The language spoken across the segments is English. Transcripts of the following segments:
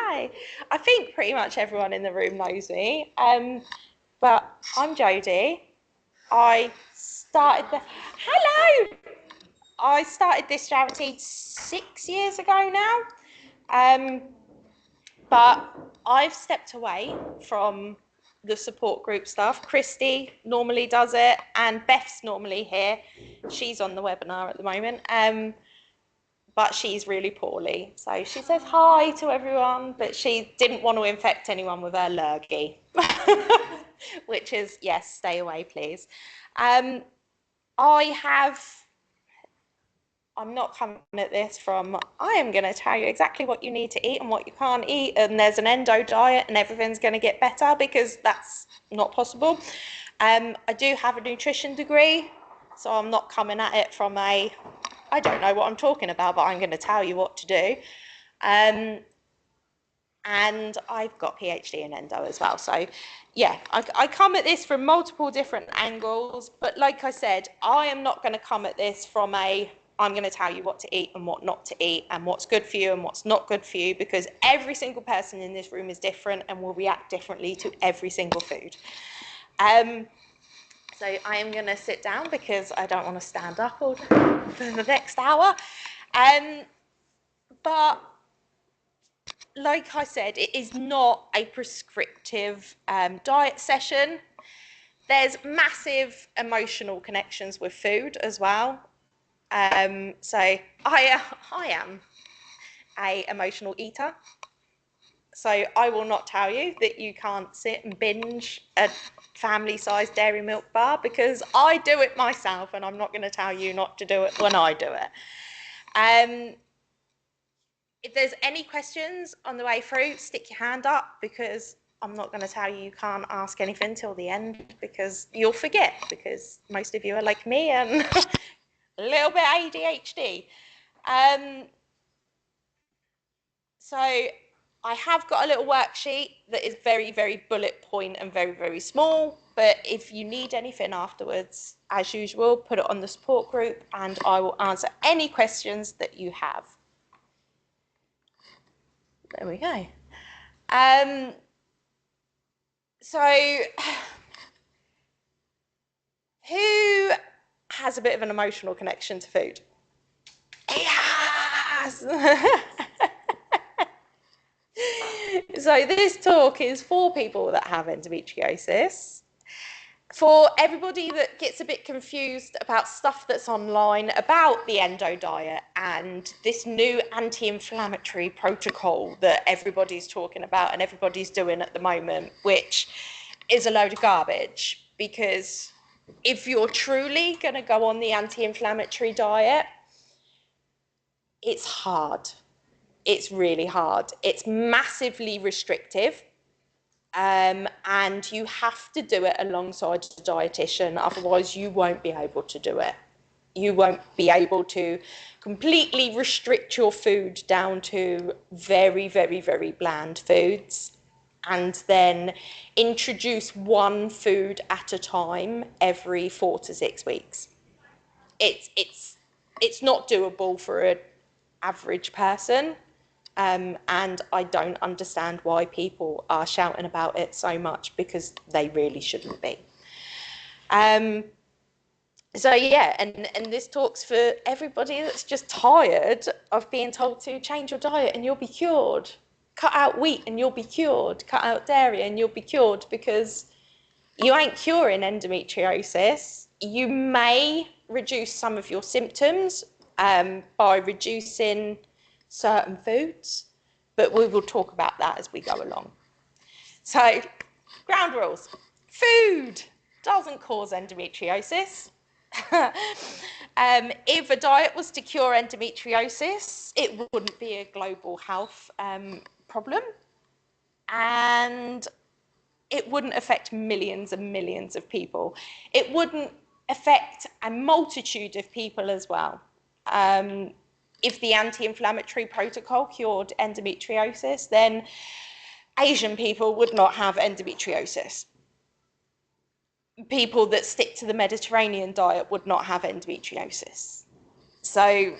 Hi. I think pretty much everyone in the room knows me. But I'm Jodie. I started the Hello. I started this charity 6 years ago now. But I've stepped away from the support group stuff. Christy normally does it, and Beth's normally here. She's on the webinar at the moment. But she's really poorly. So she says hi to everyone, but she didn't want to infect anyone with her lurgy, which is, yes, stay away, please. I'm not coming at this from, I am going to tell you exactly what you need to eat and what you can't eat, and there's an endo diet and everything's going to get better, because that's not possible. I do have a nutrition degree, so I'm not coming at it from a, I don't know what I'm talking about, but I'm going to tell you what to do. And I've got PhD in endo as well. So yeah, I come at this from multiple different angles, but like I said, I am not going to come at this from a, I'm going to tell you what to eat and what not to eat and what's good for you and what's not good for you, because every single person in this room is different and will react differently to every single food. So I am going to sit down because I don't want to stand up all for the next hour. But like I said, it is not a prescriptive diet session. There's massive emotional connections with food as well. So I am an emotional eater. So I will not tell you that you can't sit and binge a family-sized dairy milk bar, because I do it myself, and I'm not going to tell you not to do it when I do it. If there's any questions on the way through, stick your hand up, because I'm not going to tell you can't ask anything till the end, because you'll forget, because most of you are like me and a little bit ADHD. So I have got a little worksheet that is very, very bullet point and very, very small, but if you need anything afterwards, as usual, put it on the support group and I will answer any questions that you have. There we go. So who has a bit of an emotional connection to food? Yes! So this talk is for people that have endometriosis. For everybody that gets a bit confused about stuff that's online about the endo diet and this new anti-inflammatory protocol that everybody's talking about and everybody's doing at the moment, which is a load of garbage, because if you're truly going to go on the anti-inflammatory diet, it's hard. It's really hard. It's massively restrictive. And you have to do it alongside a dietitian, otherwise you won't be able to do it. You won't be able to completely restrict your food down to very, very, very bland foods and then introduce one food at a time every 4 to 6 weeks. It's not doable for an average person. And I don't understand why people are shouting about it so much, because they really shouldn't be. So yeah, and this talk's for everybody that's just tired of being told to change your diet and you'll be cured. Cut out wheat and you'll be cured. Cut out dairy and you'll be cured, because you ain't curing endometriosis. You may reduce some of your symptoms by reducing certain foods, but we will talk about that as we go along. So, ground rules. Food doesn't cause endometriosis. If a diet was to cure endometriosis, it wouldn't be a global health problem, and it wouldn't affect millions and millions of people. It wouldn't affect a multitude of people as well. If the anti-inflammatory protocol cured endometriosis, then Asian people would not have endometriosis. People that stick to the Mediterranean diet would not have endometriosis. So,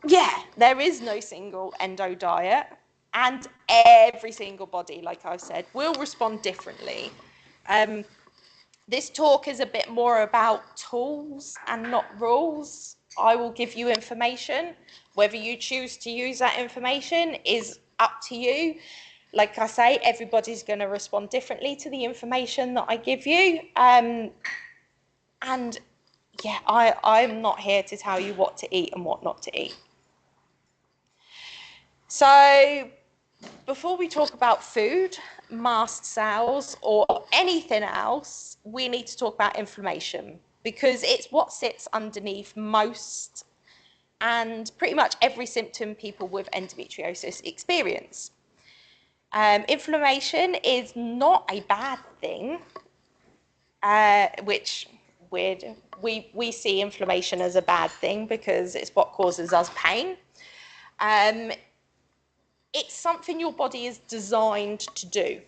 yeah, there is no single endo diet. And every single body, like I've said, will respond differently. This talk is a bit more about tools and not rules. I will give you information. Whether you choose to use that information is up to you. Like I say, everybody's going to respond differently to the information that I give you. And yeah, I'm not here to tell you what to eat and what not to eat. So before we talk about food, mast cells, or anything else, we need to talk about inflammation, because it's what sits underneath most and pretty much every symptom people with endometriosis experience. Inflammation is not a bad thing, which we see inflammation as a bad thing because it's what causes us pain. It's something your body is designed to do.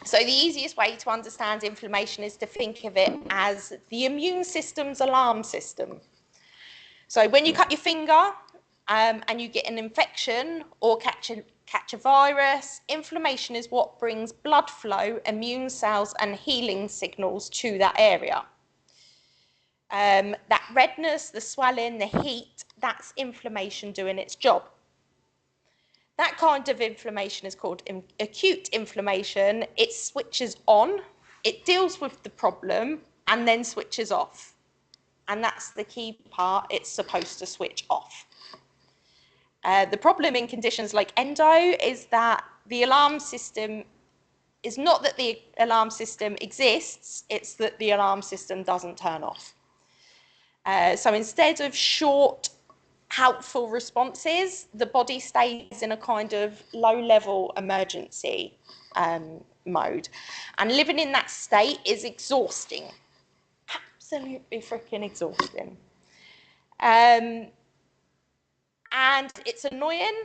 So the easiest way to understand inflammation is to think of it as the immune system's alarm system. So when you cut your finger and you get an infection or catch a virus, inflammation is what brings blood flow, immune cells and healing signals to that area. That redness, the swelling, the heat, that's inflammation doing its job. That kind of inflammation is called acute inflammation. It switches on, it deals with the problem, and then switches off. And that's the key part, it's supposed to switch off. The problem in conditions like endo is that the alarm system is not that the alarm system exists, it's that the alarm system doesn't turn off. So instead of short, helpful responses, the body stays in a kind of low-level emergency mode. And living in that state is exhausting. Absolutely freaking exhausting. And it's annoying.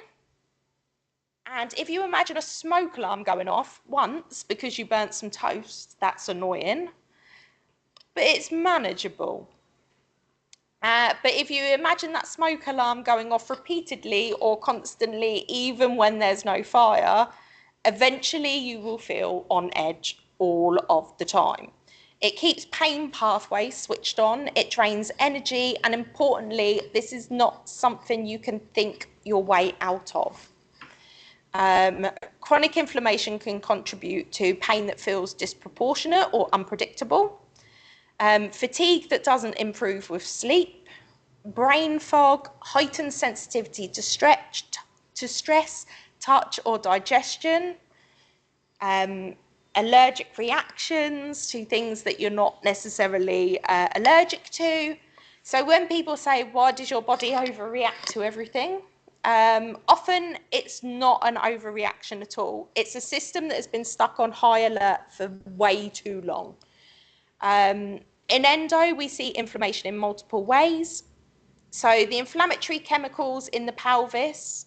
And if you imagine a smoke alarm going off once because you burnt some toast, that's annoying. But it's manageable. But if you imagine that smoke alarm going off repeatedly or constantly, even when there's no fire, eventually you will feel on edge all of the time. It keeps pain pathways switched on, it drains energy, and importantly, this is not something you can think your way out of. Chronic inflammation can contribute to pain that feels disproportionate or unpredictable, fatigue that doesn't improve with sleep, brain fog, heightened sensitivity to stress, touch or digestion, allergic reactions to things that you're not necessarily allergic to. So when people say, why does your body overreact to everything? Often it's not an overreaction at all. It's a system that has been stuck on high alert for way too long. In endo, we see inflammation in multiple ways. So the inflammatory chemicals in the pelvis,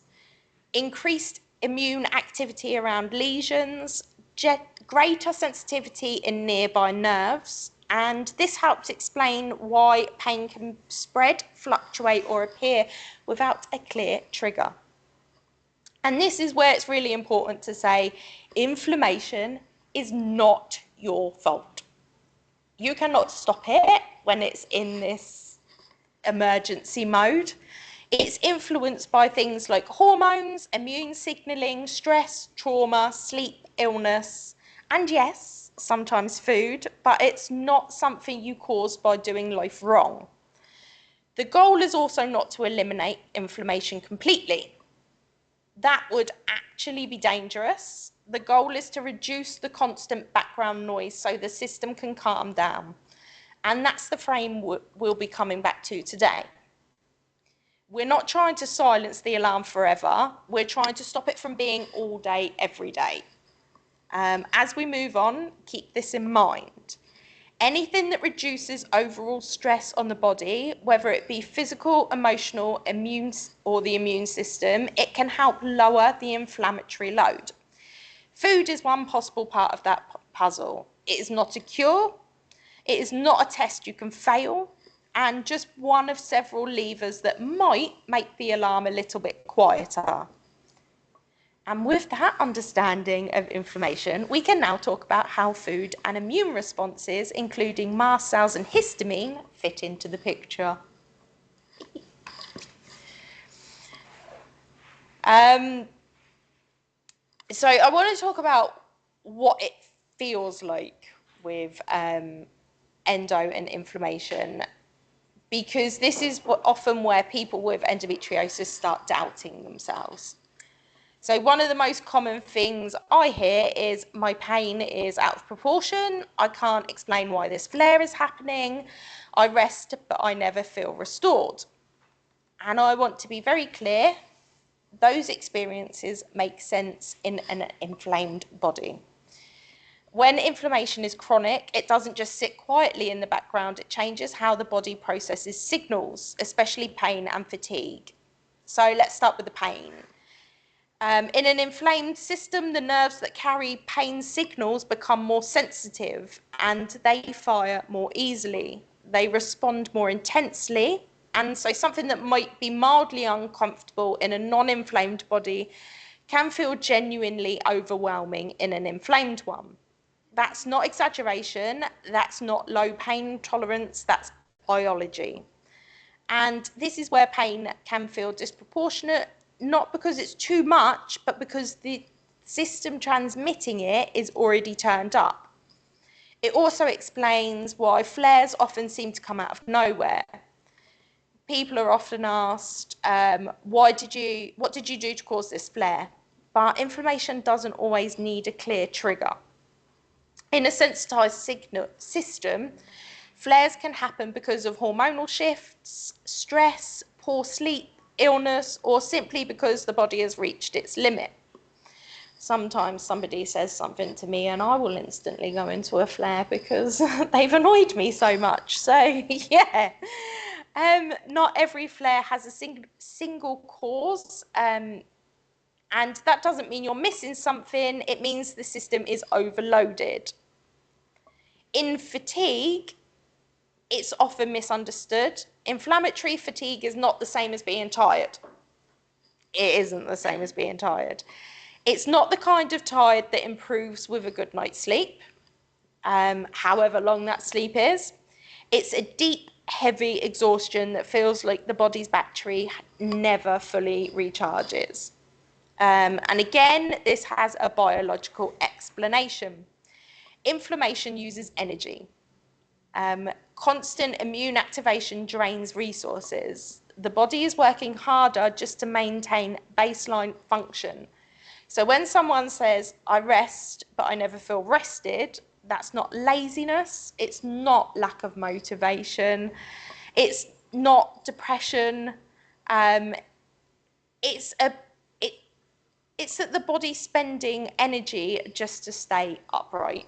increased immune activity around lesions, greater sensitivity in nearby nerves, and this helps explain why pain can spread, fluctuate, or appear without a clear trigger. And this is where it's really important to say inflammation is not your fault. You cannot stop it when it's in this emergency mode. It's influenced by things like hormones, immune signaling, stress, trauma, sleep, illness, and yes, sometimes food, but it's not something you cause by doing life wrong. The goal is also not to eliminate inflammation completely. That would actually be dangerous. The goal is to reduce the constant background noise so the system can calm down. And that's the frame we'll be coming back to today. We're not trying to silence the alarm forever. We're trying to stop it from being all day, every day. As we move on, keep this in mind. Anything that reduces overall stress on the body, whether it be physical, emotional, immune, or the immune system, it can help lower the inflammatory load. Food is one possible part of that puzzle. It is not a cure. It is not a test you can fail, and just one of several levers that might make the alarm a little bit quieter. And with that understanding of inflammation, we can now talk about how food and immune responses, including mast cells and histamine, fit into the picture. So I want to talk about what it feels like with endo and inflammation, because this is often where people with endometriosis start doubting themselves. So one of the most common things I hear is my pain is out of proportion. I can't explain why this flare is happening. I rest, but I never feel restored. And I want to be very clear, those experiences make sense in an inflamed body. When inflammation is chronic, it doesn't just sit quietly in the background, it changes how the body processes signals, especially pain and fatigue. So let's start with the pain. In an inflamed system, the nerves that carry pain signals become more sensitive and they fire more easily. They respond more intensely, and so something that might be mildly uncomfortable in a non-inflamed body can feel genuinely overwhelming in an inflamed one. That's not exaggeration, that's not low pain tolerance, that's biology. And this is where pain can feel disproportionate, not because it's too much, but because the system transmitting it is already turned up. It also explains why flares often seem to come out of nowhere. People are often asked, what did you do to cause this flare? But inflammation doesn't always need a clear trigger. In a sensitized system, flares can happen because of hormonal shifts, stress, poor sleep, illness, or simply because the body has reached its limit. Sometimes somebody says something to me and I will instantly go into a flare because they've annoyed me so much. So yeah, not every flare has a single cause, and that doesn't mean you're missing something. It means the system is overloaded. In fatigue, it's often misunderstood. Inflammatory fatigue is not the same as being tired. It isn't the same as being tired. It's not the kind of tired that improves with a good night's sleep, however long that sleep is. It's a deep, heavy exhaustion that feels like the body's battery never fully recharges. And again, this has a biological explanation. Inflammation uses energy. Constant immune activation drains resources. The body is working harder just to maintain baseline function. So when someone says, I rest, but I never feel rested, that's not laziness, it's not lack of motivation, it's not depression, it's that the body's spending energy just to stay upright.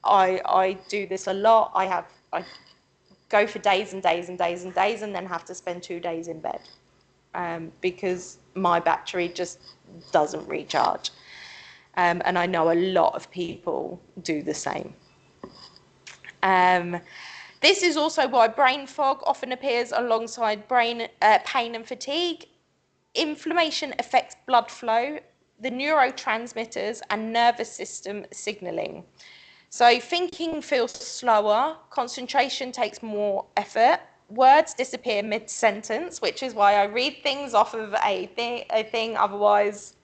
I do this a lot. I go for days and days and days and days and then have to spend 2 days in bed because my battery just doesn't recharge. And I know a lot of people do the same. This is also why brain fog often appears alongside pain and fatigue. Inflammation affects blood flow, the neurotransmitters and nervous system signaling. So thinking feels slower, concentration takes more effort, words disappear mid-sentence, which is why I read things off of a thing, otherwise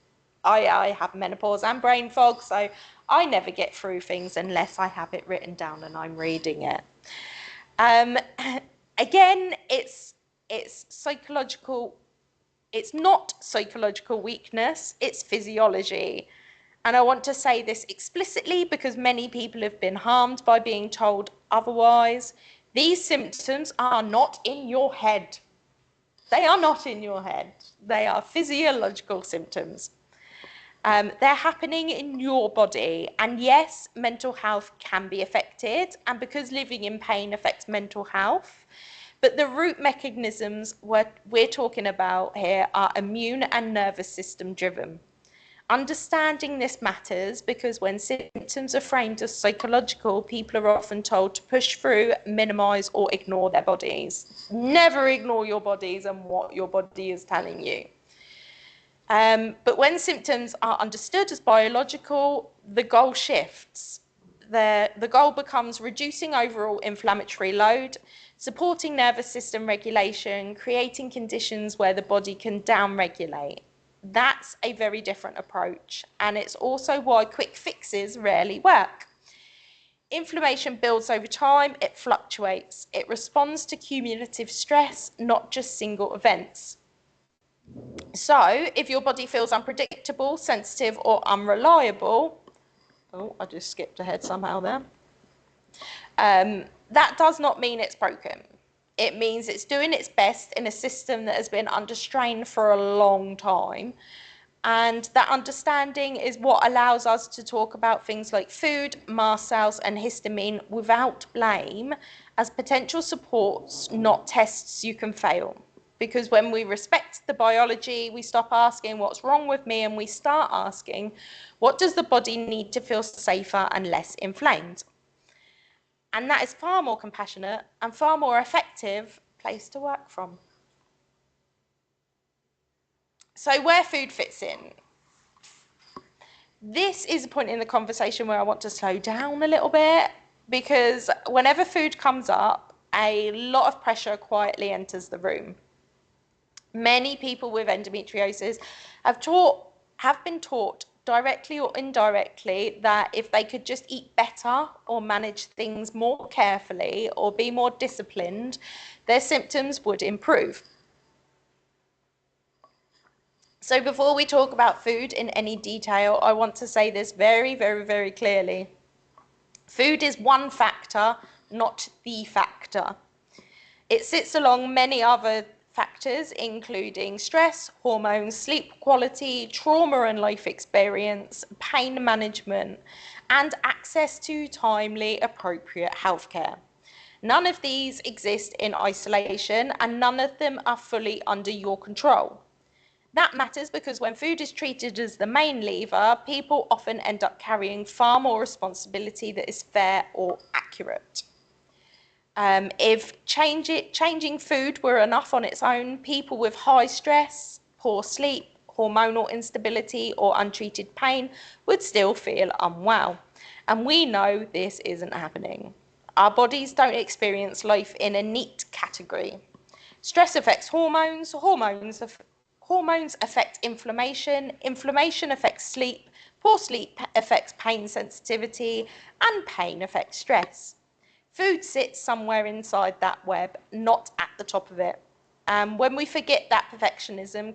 I have menopause and brain fog, so I never get through things unless I have it written down and I'm reading it. Again, it's psychological. It's not psychological weakness, it's physiology. And I want to say this explicitly because many people have been harmed by being told otherwise. These symptoms are not in your head. They are not in your head. They are physiological symptoms. They're happening in your body. And yes, mental health can be affected. And because living in pain affects mental health, but the root mechanisms we're talking about here are immune and nervous system driven. Understanding this matters because when symptoms are framed as psychological, people are often told to push through, minimize, or ignore their bodies. Never ignore your bodies and what your body is telling you. But when symptoms are understood as biological, the goal shifts. The goal becomes reducing overall inflammatory load, supporting nervous system regulation, creating conditions where the body can downregulate. That's a very different approach, and it's also why quick fixes rarely work. Inflammation builds over time, it fluctuates, it responds to cumulative stress, not just single events. So, if your body feels unpredictable, sensitive, or unreliable, oh, I just skipped ahead somehow there. That does not mean it's broken. It means it's doing its best in a system that has been under strain for a long time. And that understanding is what allows us to talk about things like food, mast cells, and histamine without blame as potential supports, not tests you can fail. Because when we respect the biology, we stop asking what's wrong with me and we start asking, what does the body need to feel safer and less inflamed? And that is far more compassionate and far more effective place to work from. So where food fits in. This is a point in the conversation where I want to slow down a little bit, because whenever food comes up, a lot of pressure quietly enters the room. Many people with endometriosis have been taught directly or indirectly that if they could just eat better or manage things more carefully or be more disciplined, their symptoms would improve. So before we talk about food in any detail, I want to say this very, very, very clearly. Food is one factor, not the factor. It sits along many other factors, including stress, hormones, sleep quality, trauma and life experience, pain management, and access to timely, appropriate healthcare. None of these exist in isolation, and none of them are fully under your control. That matters because when food is treated as the main lever, people often end up carrying far more responsibility that is fair or accurate. If changing food were enough on its own, people with high stress, poor sleep, hormonal instability, or untreated pain would still feel unwell. And we know this isn't happening. Our bodies don't experience life in a neat category. Stress affects hormones, hormones affect inflammation, inflammation affects sleep, poor sleep affects pain sensitivity, and pain affects stress. Food sits somewhere inside that web, not at the top of it. And when we forget that, perfectionism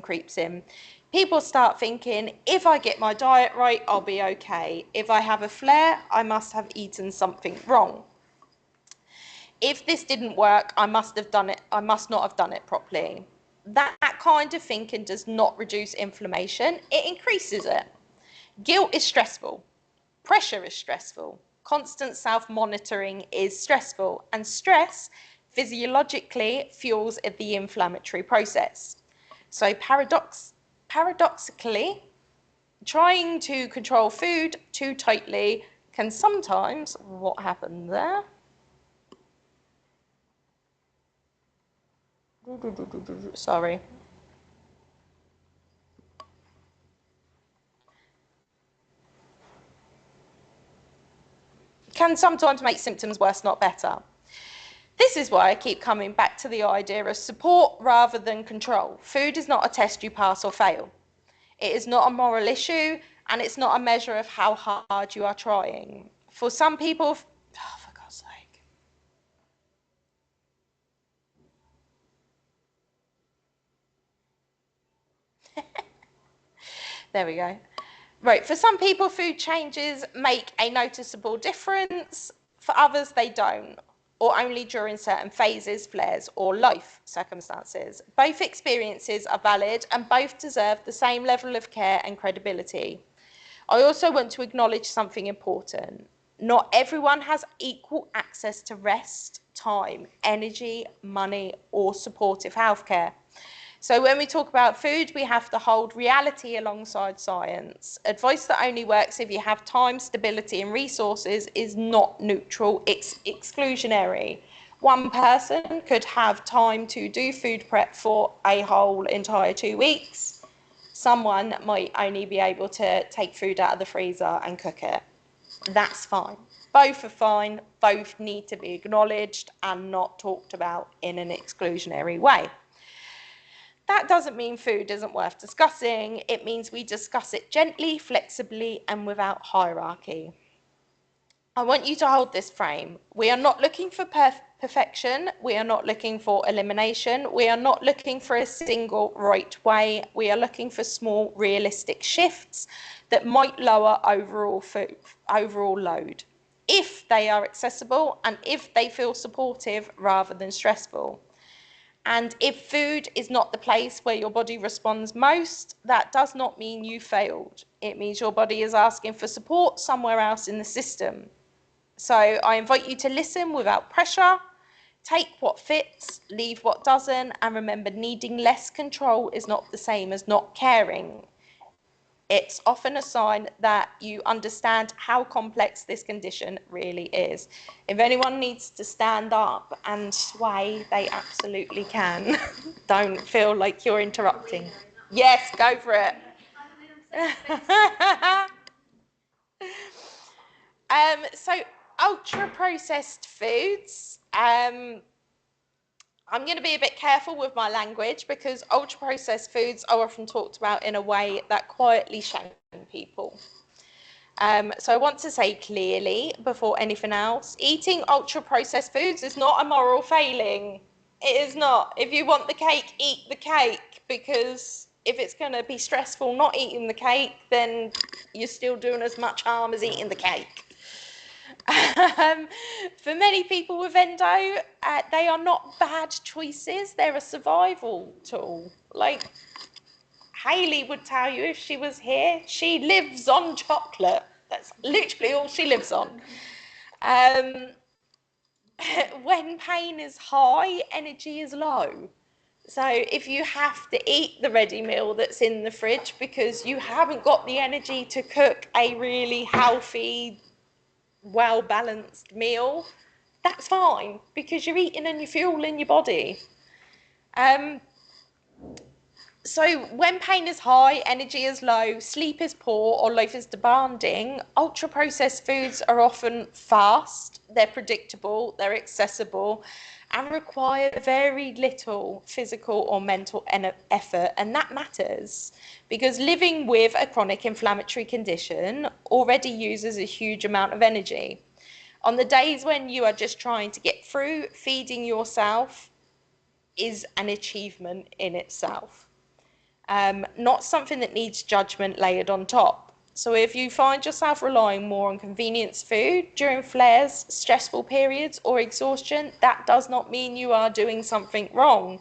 creeps in. People start thinking, if I get my diet right, I'll be okay. If I have a flare, I must have eaten something wrong. If this didn't work, I must not have done it properly. That kind of thinking does not reduce inflammation, it increases it. Guilt is stressful. Pressure is stressful. Constant self-monitoring is stressful, and stress physiologically fuels the inflammatory process. So paradoxically, trying to control food too tightly can sometimes, what happened there? Sorry. Can sometimes make symptoms worse, not better. This is why I keep coming back to the idea of support rather than control. Food is not a test you pass or fail. It is not a moral issue, and it's not a measure of how hard you are trying. For some people, oh, for God's sake. There we go. Right, for some people, food changes make a noticeable difference. For others, they don't, or only during certain phases, flares, or life circumstances. Both experiences are valid and both deserve the same level of care and credibility. I also want to acknowledge something important. Not everyone has equal access to rest, time, energy, money, or supportive healthcare. So when we talk about food, we have to hold reality alongside science. Advice that only works if you have time, stability, and resources is not neutral, it's exclusionary. One person could have time to do food prep for a whole entire 2 weeks. Someone might only be able to take food out of the freezer and cook it. That's fine. Both are fine. Both need to be acknowledged and not talked about in an exclusionary way. That doesn't mean food isn't worth discussing. It means we discuss it gently, flexibly, and without hierarchy. I want you to hold this frame. We are not looking for perfection. We are not looking for elimination. We are not looking for a single right way. We are looking for small, realistic shifts that might lower overall load, if they are accessible and if they feel supportive rather than stressful. And if food is not the place where your body responds most, that does not mean you failed. It means your body is asking for support somewhere else in the system. So I invite you to listen without pressure, take what fits, leave what doesn't, and remember, needing less control is not the same as not caring. It's often a sign that you understand how complex this condition really is. If anyone needs to stand up and sway, they absolutely can. Don't feel like you're interrupting. Yes, go for it. So ultra-processed foods. I'm going to be a bit careful with my language because ultra-processed foods are often talked about in a way that quietly shame people. So I want to say clearly, before anything else, eating ultra-processed foods is not a moral failing. It is not. If you want the cake, eat the cake, because if it's going to be stressful not eating the cake, then you're still doing as much harm as eating the cake. For many people with endo, they are not bad choices. They're a survival tool. Like Hayley would tell you if she was here, she lives on chocolate. That's literally all she lives on. When pain is high, energy is low. So if you have to eat the ready meal that's in the fridge because you haven't got the energy to cook a really healthy, well-balanced meal, that's fine because you're eating and you're fueling your body. So when pain is high, energy is low, sleep is poor, or life is demanding, ultra-processed foods are often fast, they're predictable, they're accessible, and require very little physical or mental effort, and that matters because living with a chronic inflammatory condition already uses a huge amount of energy. On the days when you are just trying to get through, feeding yourself is an achievement in itself. Not something that needs judgment layered on top. So if you find yourself relying more on convenience food during flares, stressful periods, or exhaustion, that does not mean you are doing something wrong.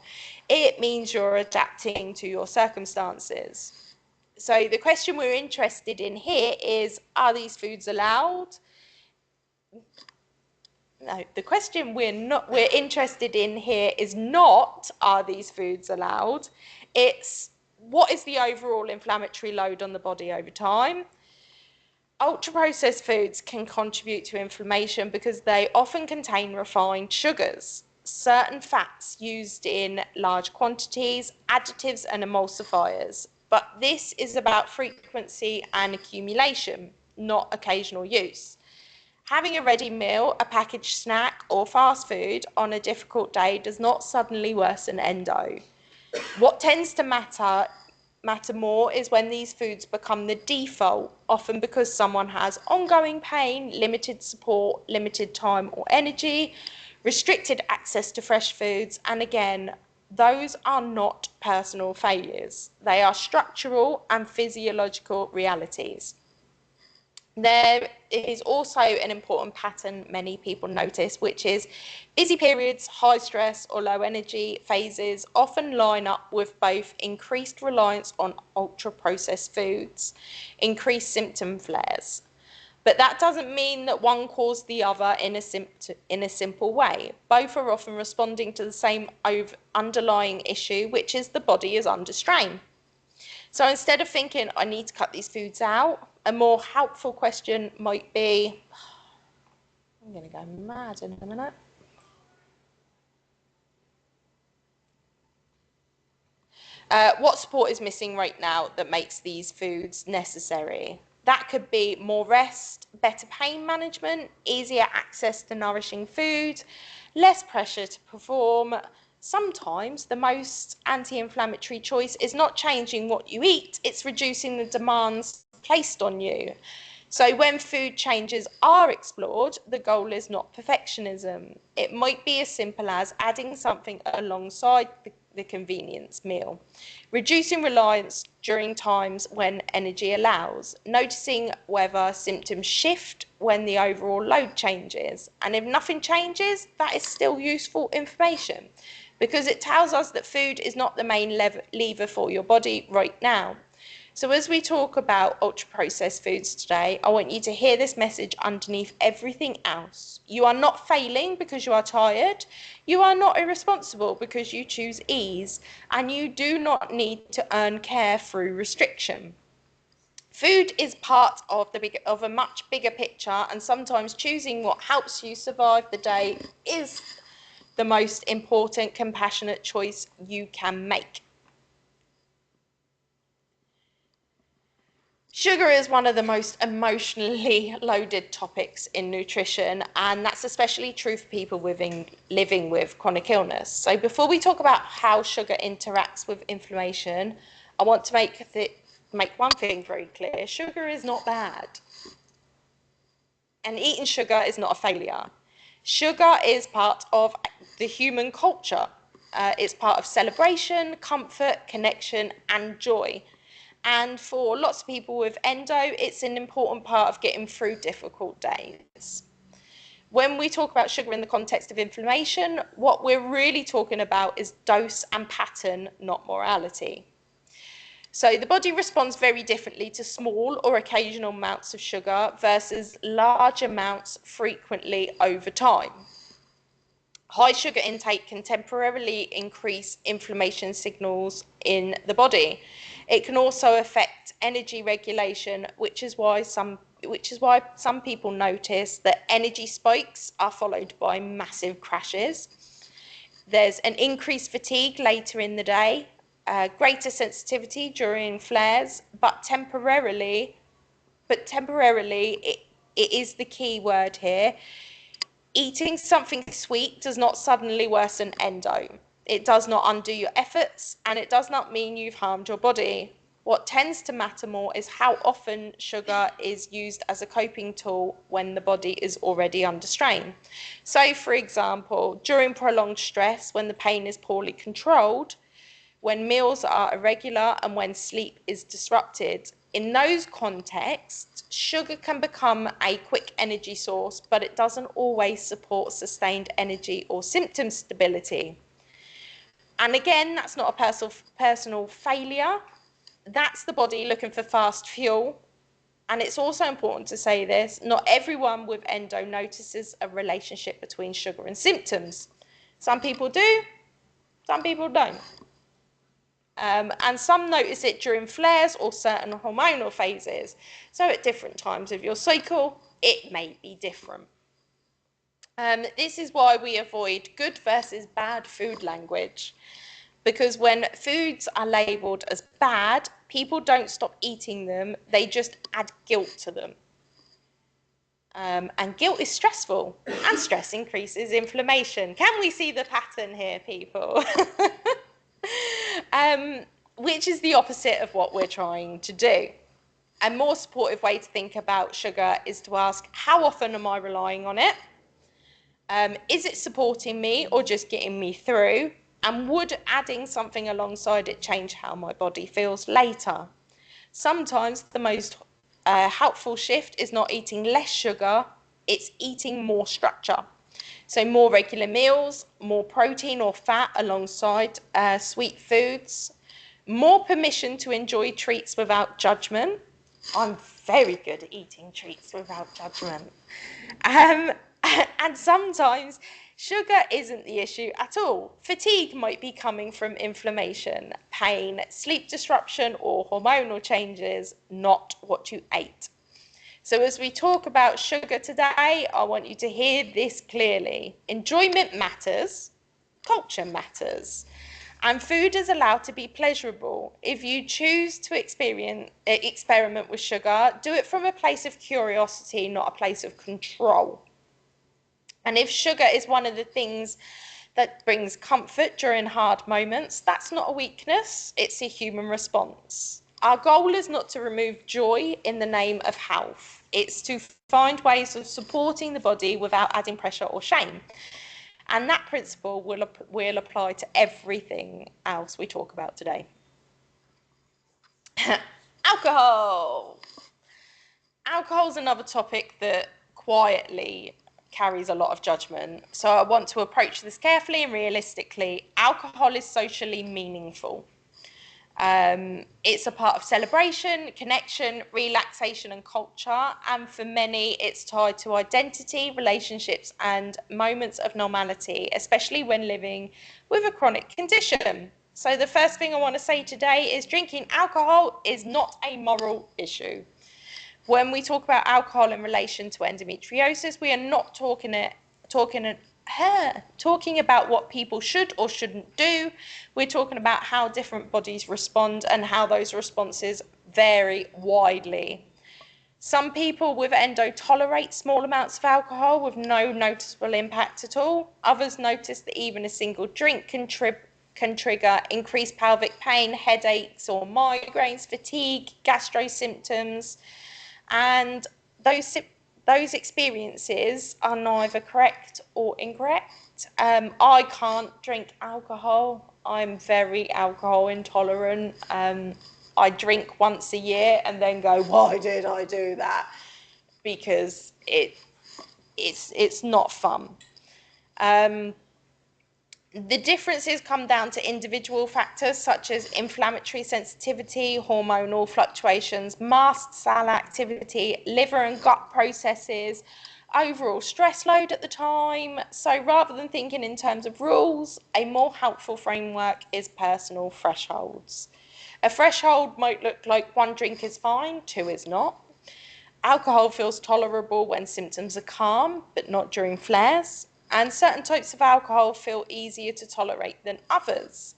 It means you're adapting to your circumstances. So the question we're interested in here is, are these foods allowed? No, the question we're interested in here is not, are these foods allowed? It's, what is the overall inflammatory load on the body over time? Ultra-processed foods can contribute to inflammation because they often contain refined sugars, certain fats used in large quantities, additives and emulsifiers. But this is about frequency and accumulation, not occasional use. Having a ready meal, a packaged snack or fast food on a difficult day does not suddenly worsen endo. What tends to matter more is when these foods become the default, often because someone has ongoing pain, limited support, limited time or energy, restricted access to fresh foods, and again, those are not personal failures. They are structural and physiological realities. There is also an important pattern many people notice, which is busy periods, high stress or low energy phases often line up with both increased reliance on ultra-processed foods, increased symptom flares. But that doesn't mean that one caused the other in a simple way. Both are often responding to the same underlying issue, which is the body is under strain. So instead of thinking, I need to cut these foods out, a more helpful question might be, I'm going to go mad in a minute. What support is missing right now that makes these foods necessary? That could be more rest, better pain management, easier access to nourishing food, less pressure to perform. Sometimes the most anti-inflammatory choice is not changing what you eat, it's reducing the demands placed on you. So when food changes are explored, the goal is not perfectionism. It might be as simple as adding something alongside the convenience meal, reducing reliance during times when energy allows, noticing whether symptoms shift when the overall load changes. And if nothing changes, that is still useful information because it tells us that food is not the main lever for your body right now. So as we talk about ultra-processed foods today, I want you to hear this message underneath everything else. You are not failing because you are tired. You are not irresponsible because you choose ease. And you do not need to earn care through restriction. Food is part of a much bigger picture, and sometimes choosing what helps you survive the day is the most important, compassionate choice you can make. Sugar is one of the most emotionally loaded topics in nutrition, and that's especially true for people living with chronic illness. So before we talk about how sugar interacts with inflammation, I want to make one thing very clear. Sugar is not bad, and eating sugar is not a failure. Sugar is part of the human culture. It's part of celebration, comfort, connection, and joy. And for lots of people with endo, it's an important part of getting through difficult days. When we talk about sugar in the context of inflammation, what we're really talking about is dose and pattern, not morality. So the body responds very differently to small or occasional amounts of sugar versus large amounts frequently over time. High sugar intake can temporarily increase inflammation signals in the body. It can also affect energy regulation, which is why some people notice that energy spikes are followed by massive crashes. There's an increased fatigue later in the day, greater sensitivity during flares, but temporarily, it is the key word here. Eating something sweet does not suddenly worsen endo. It does not undo your efforts, and it does not mean you've harmed your body. What tends to matter more is how often sugar is used as a coping tool when the body is already under strain. So, for example, during prolonged stress, when the pain is poorly controlled, when meals are irregular, and when sleep is disrupted. In those contexts, sugar can become a quick energy source, but it doesn't always support sustained energy or symptom stability. And again, that's not a personal failure. That's the body looking for fast fuel. And it's also important to say this, not everyone with endo notices a relationship between sugar and symptoms. Some people do, some people don't. And some notice it during flares or certain hormonal phases. So at different times of your cycle, it may be different. This is why we avoid good versus bad food language. Because when foods are labelled as bad, people don't stop eating them, they just add guilt to them. And guilt is stressful, and stress increases inflammation. Can we see the pattern here, people? Which is the opposite of what we're trying to do. A more supportive way to think about sugar is to ask, how often am I relying on it? Is it supporting me or just getting me through? And would adding something alongside it change how my body feels later? Sometimes the most helpful shift is not eating less sugar, it's eating more structure. So more regular meals, more protein or fat alongside sweet foods, more permission to enjoy treats without judgment. I'm very good at eating treats without judgment. And sometimes sugar isn't the issue at all. Fatigue might be coming from inflammation, pain, sleep disruption, or hormonal changes, not what you ate. So as we talk about sugar today, I want you to hear this clearly. Enjoyment matters, culture matters. And food is allowed to be pleasurable. If you choose to experiment with sugar, do it from a place of curiosity, not a place of control. And if sugar is one of the things that brings comfort during hard moments, that's not a weakness, it's a human response. Our goal is not to remove joy in the name of health. It's to find ways of supporting the body without adding pressure or shame. And that principle will apply to everything else we talk about today. Alcohol. Alcohol is another topic that quietly carries a lot of judgment. So I want to approach this carefully and realistically. Alcohol is socially meaningful. It's a part of celebration, connection, relaxation, and culture. And for many, it's tied to identity, relationships, and moments of normality, especially when living with a chronic condition. So the first thing I want to say today is drinking alcohol is not a moral issue. When we talk about alcohol in relation to endometriosis, we are not talking about what people should or shouldn't do. We're talking about how different bodies respond and how those responses vary widely. Some people with endo tolerate small amounts of alcohol with no noticeable impact at all. Others notice that even a single drink can trigger increased pelvic pain, headaches or migraines, fatigue, gastro symptoms. And those experiences are neither correct or incorrect. I can't drink alcohol. I'm very alcohol intolerant. I drink once a year and then go, why did I do that? Because it's not fun. The differences come down to individual factors such as inflammatory sensitivity, hormonal fluctuations, mast cell activity, liver and gut processes, overall stress load at the time. So rather than thinking in terms of rules, a more helpful framework is personal thresholds. A threshold might look like 1 drink is fine, 2 is not. Alcohol feels tolerable when symptoms are calm, but not during flares. And certain types of alcohol feel easier to tolerate than others.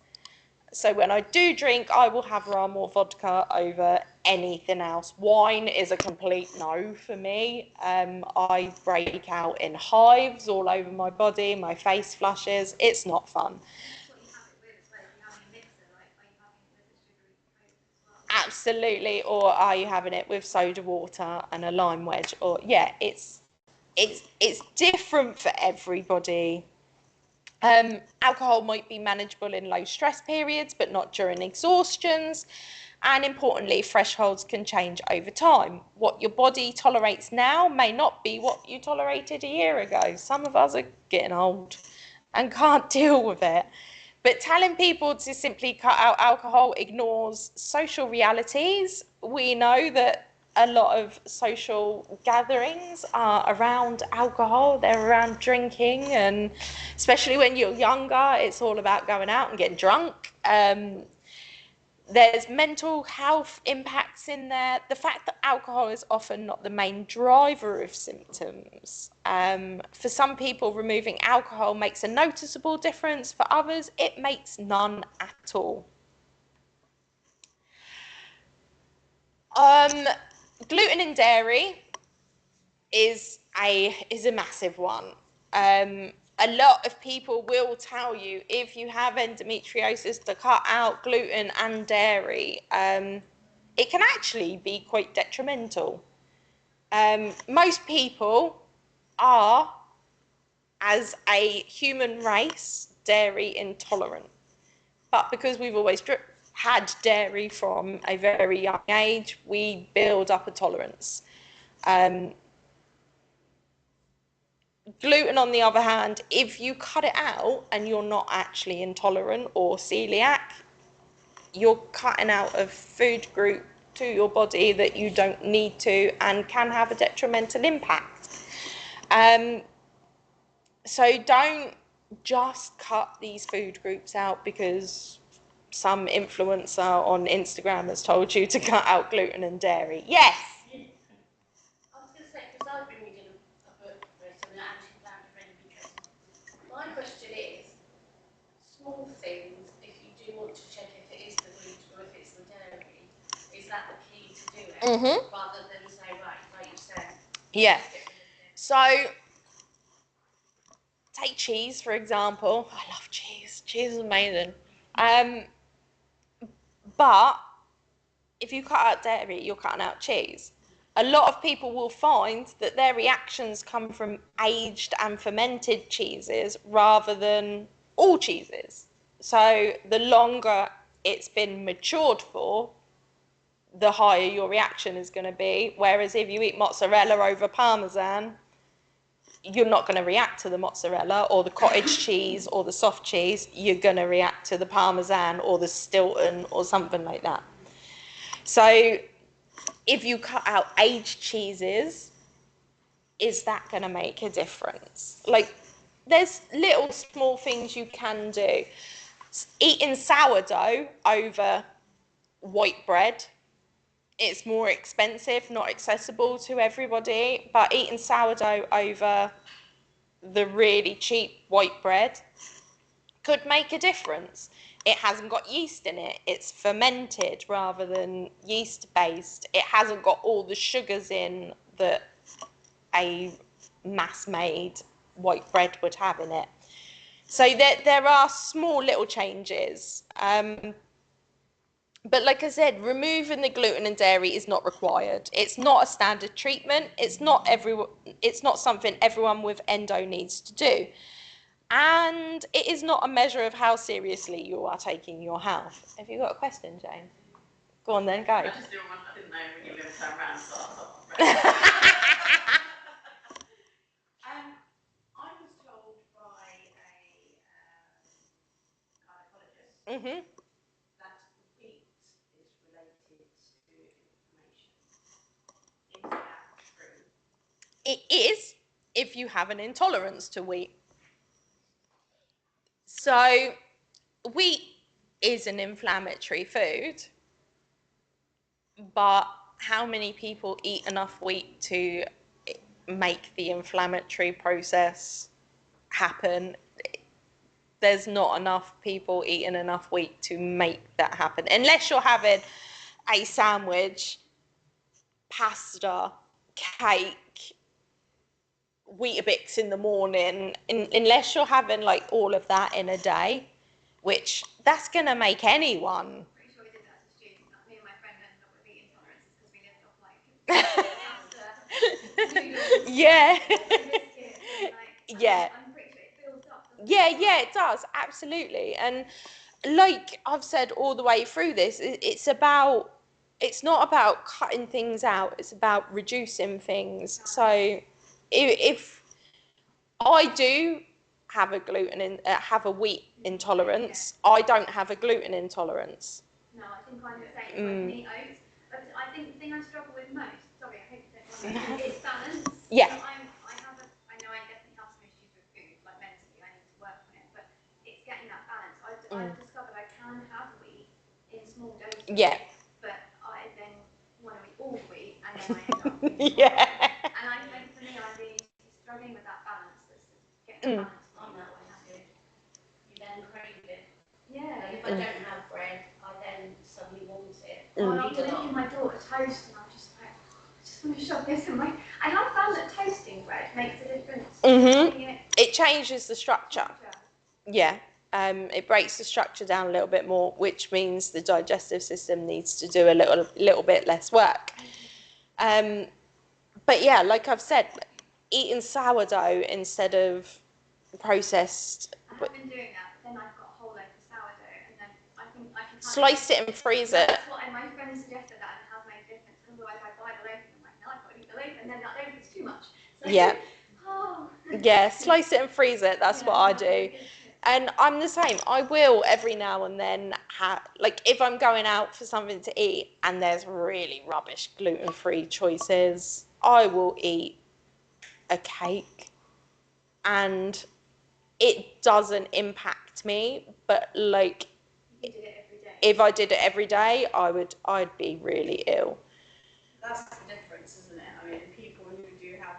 So when I do drink, I will have rum or vodka over anything else. Wine is a complete no for me. I break out in hives all over my body, my face flushes. It's not fun. Absolutely. Or are you having it with soda water and a lime wedge? Or yeah, it's different for everybody. Alcohol might be manageable in low stress periods, but not during exhaustions. And importantly, thresholds can change over time. What your body tolerates now may not be what you tolerated a year ago. Some of us are getting old and can't deal with it. But telling people to simply cut out alcohol ignores social realities. We know that a lot of social gatherings are around alcohol, they're around drinking, and especially when you're younger, it's all about going out and getting drunk. There's mental health impacts in there. The fact that alcohol is often not the main driver of symptoms. For some people, removing alcohol makes a noticeable difference. For others, it makes none at all. Gluten and dairy is a massive one. A lot of people will tell you if you have endometriosis to cut out gluten and dairy. It can actually be quite detrimental. Most people are, as a human race, dairy intolerant. But because we've always had dairy from a very young age, we build up a tolerance. Gluten, on the other hand, if you cut it out and you're not actually intolerant or celiac, you're cutting out a food group to your body that you don't need to and can have a detrimental impact. So don't just cut these food groups out because some influencer on Instagram has told you to cut out gluten and dairy. Yes? I was going to say, because I've been reading a book written on anti-inflammatory medication. My question is, small things, if you do rather than say, right, like you said, Yeah. just get rid of it. So, take cheese, for example. I love cheese. Cheese is amazing. But if you cut out dairy, you're cutting out cheese. A lot of people will find that their reactions come from aged and fermented cheeses rather than all cheeses. So the longer it's been matured for, the higher your reaction is going to be. Whereas if you eat mozzarella over parmesan, you're not going to react to the mozzarella or the cottage cheese or the soft cheese. You're going to react to the parmesan or the Stilton or something like that. So if you cut out aged cheeses, is that going to make a difference? Like, there's little small things you can do. Eating sourdough over white bread, it's more expensive, not accessible to everybody, but eating sourdough over the really cheap white bread could make a difference. It hasn't got yeast in it. It's fermented rather than yeast based. It hasn't got all the sugars in that a mass made white bread would have in it. So there are small little changes. But like I said, removing the gluten and dairy is not required. It's not a standard treatment. It's not something everyone with endo needs to do. And it is not a measure of how seriously you are taking your health. Have you got a question, Jane? Go on then, go. I just didn't know when you were going to turn around, so I thought, I was told by a gynecologist that wheat is related to inflammation. Is that true? It is if you have an intolerance to wheat. So, wheat is an inflammatory food, but how many people eat enough wheat to make the inflammatory process happen? There's not enough people eating enough wheat to make that happen. Unless you're having a sandwich, pasta, cake, Weetabix in the morning, unless you're having like all of that in a day, which that's going to make anyone. Pretty sure we did that as a student. Me and my friend ended up with eating intolerances because we lived off like pasta, noodles, Yeah. biscuits, and like, Yeah. I'm pretty sure it builds up. Yeah, it does, absolutely. And like I've said all the way through this, it's not about cutting things out, it's about reducing things. So if I do have a wheat intolerance, I don't have a gluten intolerance. No, I think I'm the same. I can eat oats, but I think the thing I struggle with most, sorry, I hope you don't mind, is balance. Yeah. So I know I definitely have some issues with food, like mentally, I need to work on it, but it's getting that balance. I've discovered I can have wheat in small doses. Yeah. But I then want to eat all wheat, and then I end up Yeah. And I think for me, I'm really struggling with that balance. That's getting that balance. I'm that way too. You then crave it. Yeah. Like if I don't have bread, I then suddenly want it. I'll be making my daughter toast, and I'm just like, I just want to shove this in my. I have found that toasting bread makes a difference. It changes the structure. Yeah. It breaks the structure down a little bit more, which means the digestive system needs to do a little bit less work. But yeah, like I've said, eating sourdough instead of processed. I have been doing that, but then I've got a whole loaf of sourdough, and then I think I can Slice it and freeze it. That's what my friend suggested that, and it has made a difference. Because otherwise, I buy the loaf, and I'm like, no, I've got to eat the loaf, and then that loaf is too much. So, Yeah. Oh. Yeah, slice it and freeze it. That's what I do. And I'm the same. I will every now and then like if I'm going out for something to eat and there's really rubbish gluten-free choices, I will eat a cake and it doesn't impact me. But like You did it every day. if I did it every day, I'd be really ill. That's the difference, isn't it? I mean, people who do have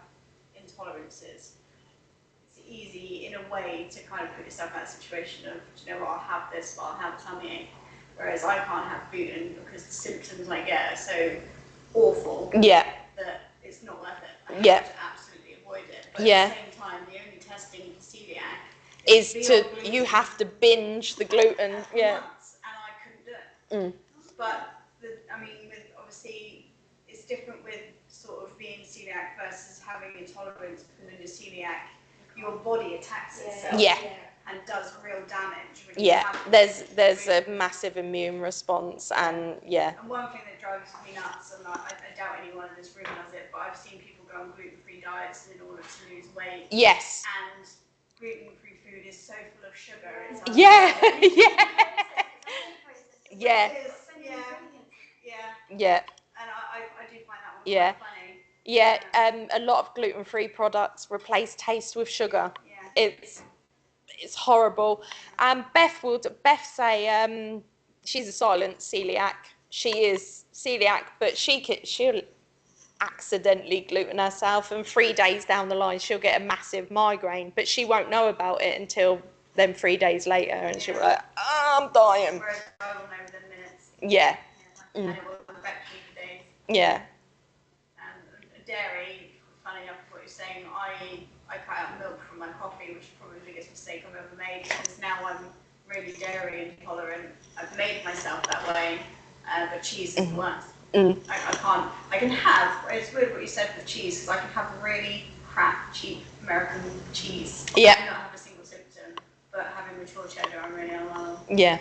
intolerances, it's easy in a way to kind of put yourself in that situation of, do you know what, I'll have this, but I'll have a tummy ache. Whereas I can't have gluten because the symptoms I get are so awful Yeah. that it's not worth it. I Yeah. have to absolutely avoid it. But Yeah. at the same time, the only testing for celiac Is be to, on gluten you have to binge the gluten. for Yeah. months, and I couldn't do it. Mm. But I mean, with obviously, it's different with sort of being celiac versus having intolerance. Because when you're celiac, your body attacks itself. Yeah. And does real damage. When Yeah. you have There's a massive immune response, and yeah. And one thing that drives me nuts, and I doubt anyone in this room does it, but I've seen people go on gluten-free diets in order to lose weight. Yes. And gluten-free food is so full of sugar. It's Yeah. Yeah. Yeah. It is, yeah. Yeah. And I do find that one Yeah. quite funny. Yeah. A lot of gluten-free products replace taste with sugar. Yeah. It's horrible. Beth say she's a silent celiac. She is celiac, but she'll accidentally gluten herself, and 3 days down the line she'll get a massive migraine, but she won't know about it until then 3 days later, and she'll be like, oh, I'm dying. Whereas I will know within minutes. Yeah. And it will affect me for days. Yeah. And dairy, funny enough what you're saying, I cut out milk from my coffee, which is probably the biggest mistake I've ever made, because now I'm really dairy intolerant. I've made myself that way, but cheese is worse. I can't, I can have, it's weird what you said with cheese, because I can have really crap, cheap American cheese. Yeah. I do not have a single symptom, but having mature cheddar, I'm really unwell. Yeah.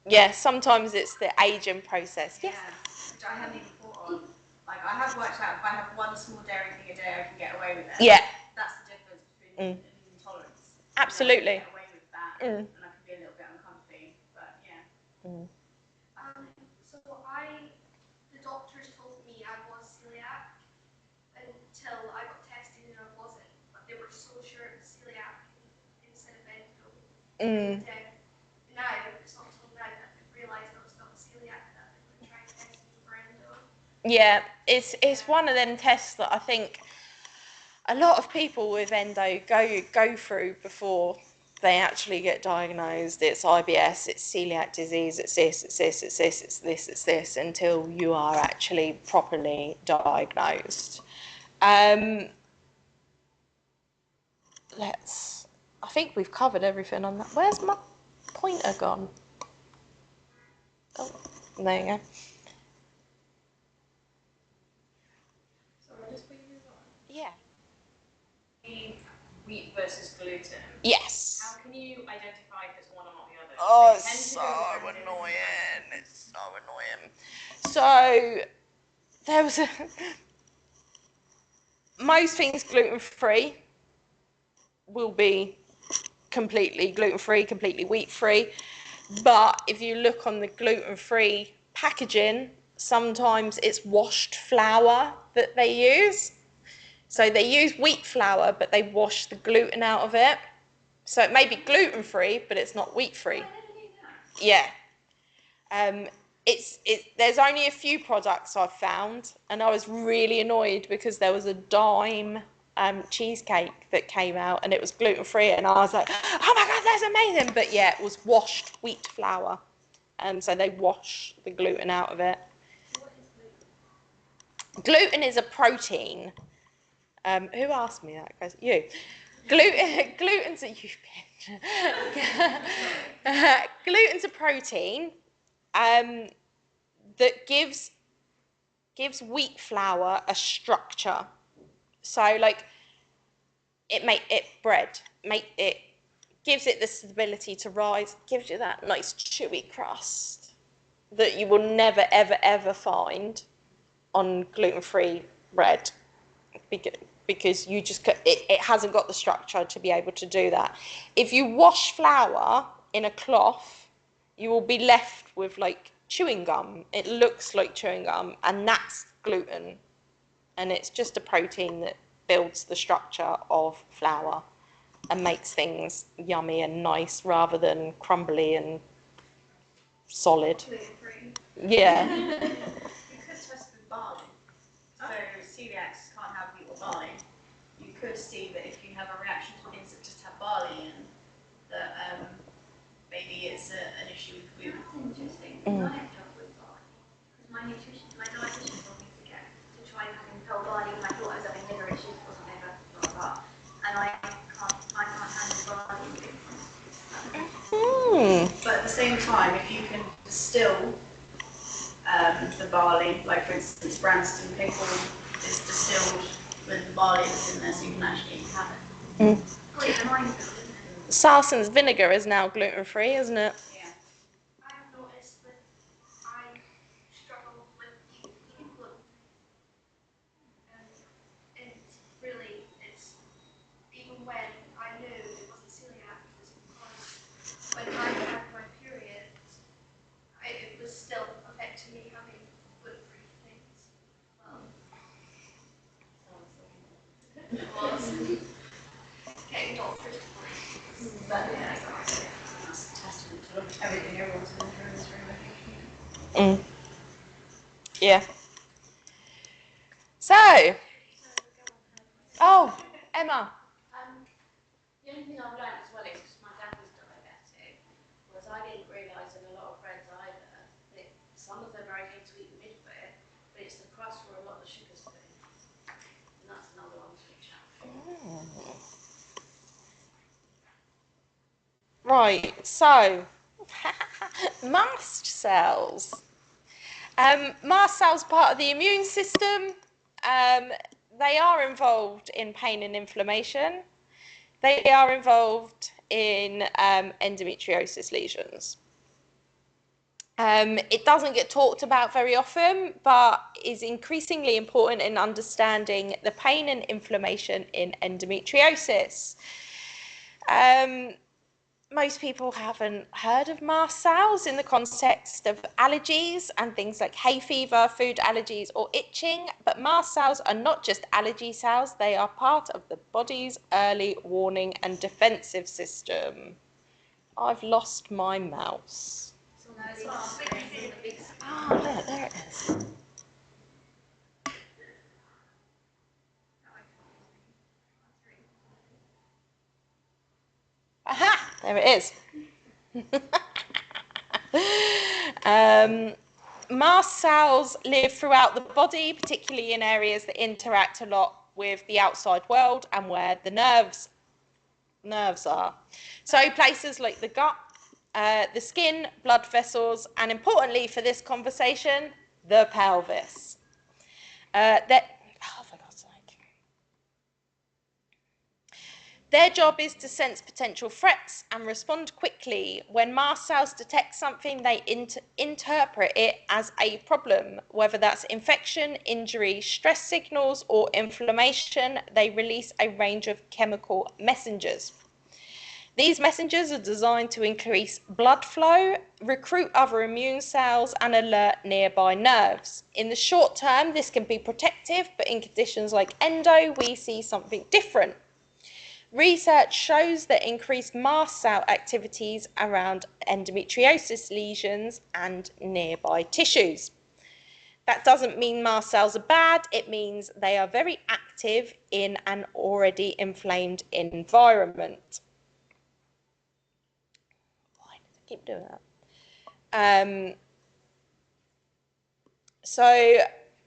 Yeah, sometimes it's the aging process. Yes. Yeah, which I hadn't even thought on. Like, I have worked out if I have one small dairy thing a day, I can get away with it. Yeah. That's the difference between intolerance. Absolutely. I can get away with that, and I can be a little bit uncomfy, but yeah. So the doctors told me I was celiac until I got tested and I wasn't, but they were so sure it was celiac instead of endo. And now, it's not until now that I've realised I was not celiac that they're trying to test me for endo. Yeah, it's one of them tests that I think a lot of people with endo go through before they actually get diagnosed. It's IBS, it's celiac disease, it's this, it's this, it's this, it's this, it's this, until you are actually properly diagnosed. I think we've covered everything on that. Where's my pointer gone? Oh, there you go. So I'll just move on. Yeah. Wheat versus gluten. Yes. How can you identify if it's one or not the other? Oh, They it's tend to so go hand in annoying. hand. It's so annoying. So, there was most things gluten-free will be completely gluten-free, completely wheat-free. But if you look on the gluten-free packaging, sometimes it's washed flour that they use. So they use wheat flour, but they wash the gluten out of it. So it may be gluten-free, but it's not wheat-free. Yeah. There's only a few products I've found, and I was really annoyed because there was a dime cheesecake that came out, and it was gluten-free, and I was like, oh my God, that's amazing. But yeah, it was washed wheat flour. So they wash the gluten out of it. What is gluten? Gluten is a protein. Who asked me that question? You. Gluten's a gluten's a protein that gives wheat flour a structure. So like it gives it the stability to rise, gives you that nice chewy crust that you will never ever ever find on gluten-free bread, because it hasn't got the structure to be able to do that. If you wash flour in a cloth, you will be left with like chewing gum. It looks like chewing gum, and that's gluten. And it's just a protein that builds the structure of flour and makes things yummy and nice rather than crumbly and solid. Gluten-free. Yeah. You could test with barley. So celiacs can't have wheat or barley. You could see that if you have a reaction to things that just have barley in, that maybe it's an issue with gluten. That's interesting. I have trouble with barley. Because my dietitian told the same time, if you can distill the barley, like for instance, Branston pickle is distilled with the barley that's in there, so you can actually have it. Sarson's vinegar is now gluten-free, isn't it? Yeah. I've noticed that I struggle with eating gluten. And really, it's even when I knew it wasn't celiac, it's because when I had my period, it was still affecting me having gluten-free things. It was getting doctors to believe. But yeah, That's a testament to everything everyone's been through in this room, I think. Yeah. So, oh, Emma. The only thing I've learned as well is my dad was diabetic, was I didn't realise, and a lot of friends either, that some of them are okay to eat the mid bit, but it's the crust where a lot of the sugar's put in. And that's another one to watch out for. Right, so mast cells. Mast cells are part of the immune system. They are involved in pain and inflammation. They are involved in endometriosis lesions. It doesn't get talked about very often, but is increasingly important in understanding the pain and inflammation in endometriosis. Most people haven't heard of mast cells in the context of allergies and things like hay fever, food allergies, or itching, but mast cells are not just allergy cells, they are part of the body's early warning and defensive system. I've lost my mouse. Oh, look, there it is. Aha, there it is. Mast cells live throughout the body, particularly in areas that interact a lot with the outside world and where the nerves are. So places like the gut, the skin, blood vessels, and importantly for this conversation, the pelvis. Oh, for God's sake. Their job is to sense potential threats and respond quickly. When mast cells detect something, they interpret it as a problem. Whether that's infection, injury, stress signals, or inflammation, they release a range of chemical messengers. These messengers are designed to increase blood flow, recruit other immune cells, and alert nearby nerves. In the short term, this can be protective, but in conditions like endo, we see something different. Research shows that increased mast cell activities around endometriosis lesions and nearby tissues. That doesn't mean mast cells are bad, it means they are very active in an already inflamed environment. Why does it keep doing that? So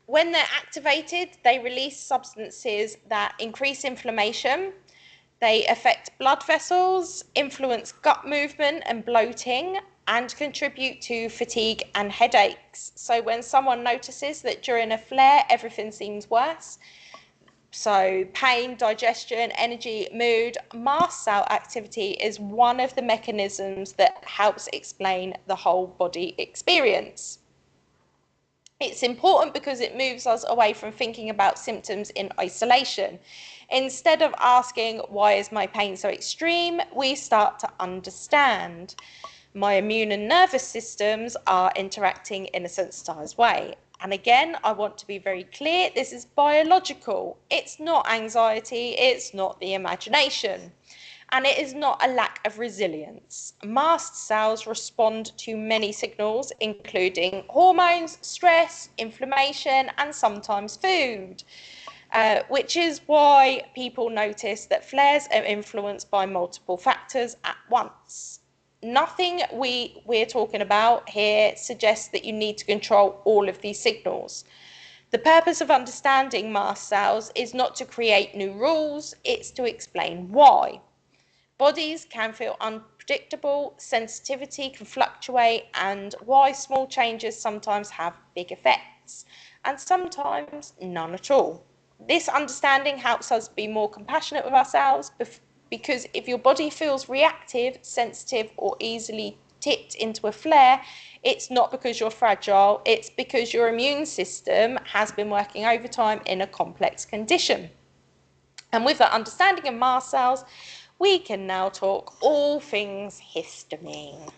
when they're activated, they release substances that increase inflammation. They affect blood vessels, influence gut movement and bloating, and contribute to fatigue and headaches. So when someone notices that during a flare, everything seems worse, so pain, digestion, energy, mood, mast cell activity is one of the mechanisms that helps explain the whole body experience. It's important because it moves us away from thinking about symptoms in isolation. Instead of asking, why is my pain so extreme, we start to understand. My immune and nervous systems are interacting in a sensitized way. And again, I want to be very clear, this is biological. It's not anxiety, it's not the imagination. And it is not a lack of resilience. Mast cells respond to many signals, including hormones, stress, inflammation, and sometimes food, which is why people notice that flares are influenced by multiple factors at once. Nothing we're talking about here suggests that you need to control all of these signals. The purpose of understanding mast cells is not to create new rules, it's to explain why. Bodies can feel unpredictable unpredictable, sensitivity can fluctuate, and why small changes sometimes have big effects, and sometimes none at all. This understanding helps us be more compassionate with ourselves, because if your body feels reactive, sensitive, or easily tipped into a flare, it's not because you're fragile, it's because your immune system has been working overtime in a complex condition. And with that understanding of mast cells, we can now talk all things histamine.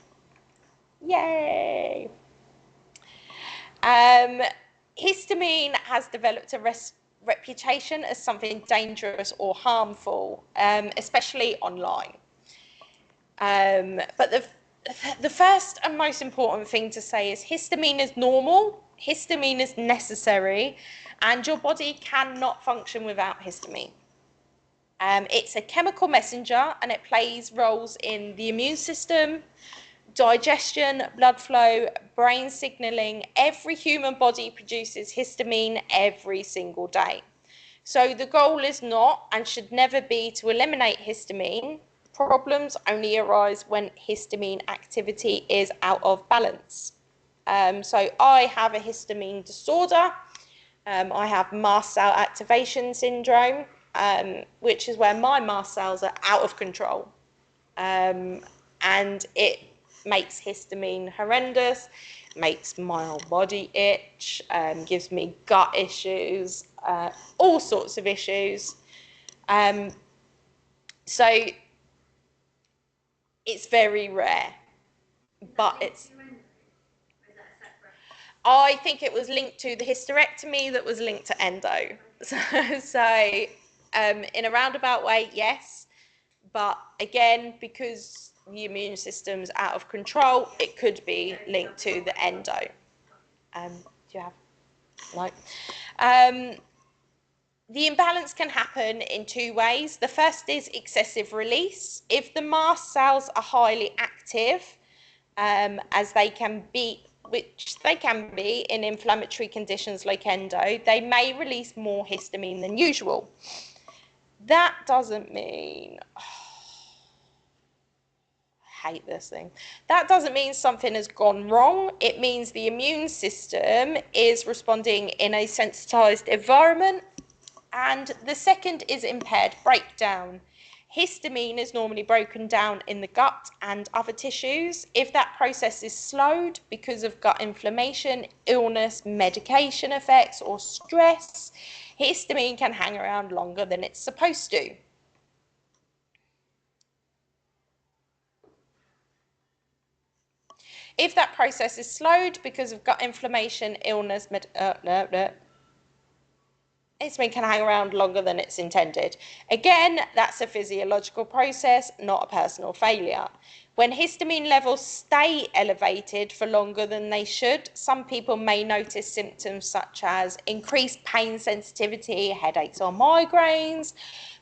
Yay! Histamine has developed a reputation as something dangerous or harmful, especially online. But the first and most important thing to say is histamine is normal, histamine is necessary, and your body cannot function without histamine. It's a chemical messenger, and it plays roles in the immune system, digestion, blood flow, brain signaling. Every human body produces histamine every single day. So the goal is not and should never be to eliminate histamine. Problems only arise when histamine activity is out of balance. So I have a histamine disorder. I have mast cell activation syndrome, which is where my mast cells are out of control. And it makes histamine horrendous, makes my whole body itch, gives me gut issues, all sorts of issues. So it's very rare, but it's... I think it was linked to the hysterectomy that was linked to endo. So in a roundabout way, yes. But again, because the immune system's out of control, it could be linked to the endo. Do you have? No. The imbalance can happen in two ways. The first is excessive release. If the mast cells are highly active, as they can be, which they can be in inflammatory conditions like endo, they may release more histamine than usual. That doesn't mean... hate this thing. That doesn't mean something has gone wrong. It means the immune system is responding in a sensitized environment. And the second is impaired breakdown. Histamine is normally broken down in the gut and other tissues. If that process is slowed because of gut inflammation, illness, medication effects, or stress, histamine can hang around longer than it's supposed to. If that process is slowed because of gut inflammation, illness, histamine can hang around longer than it's intended. Again, that's a physiological process, not a personal failure. When histamine levels stay elevated for longer than they should, some people may notice symptoms such as increased pain sensitivity, headaches or migraines,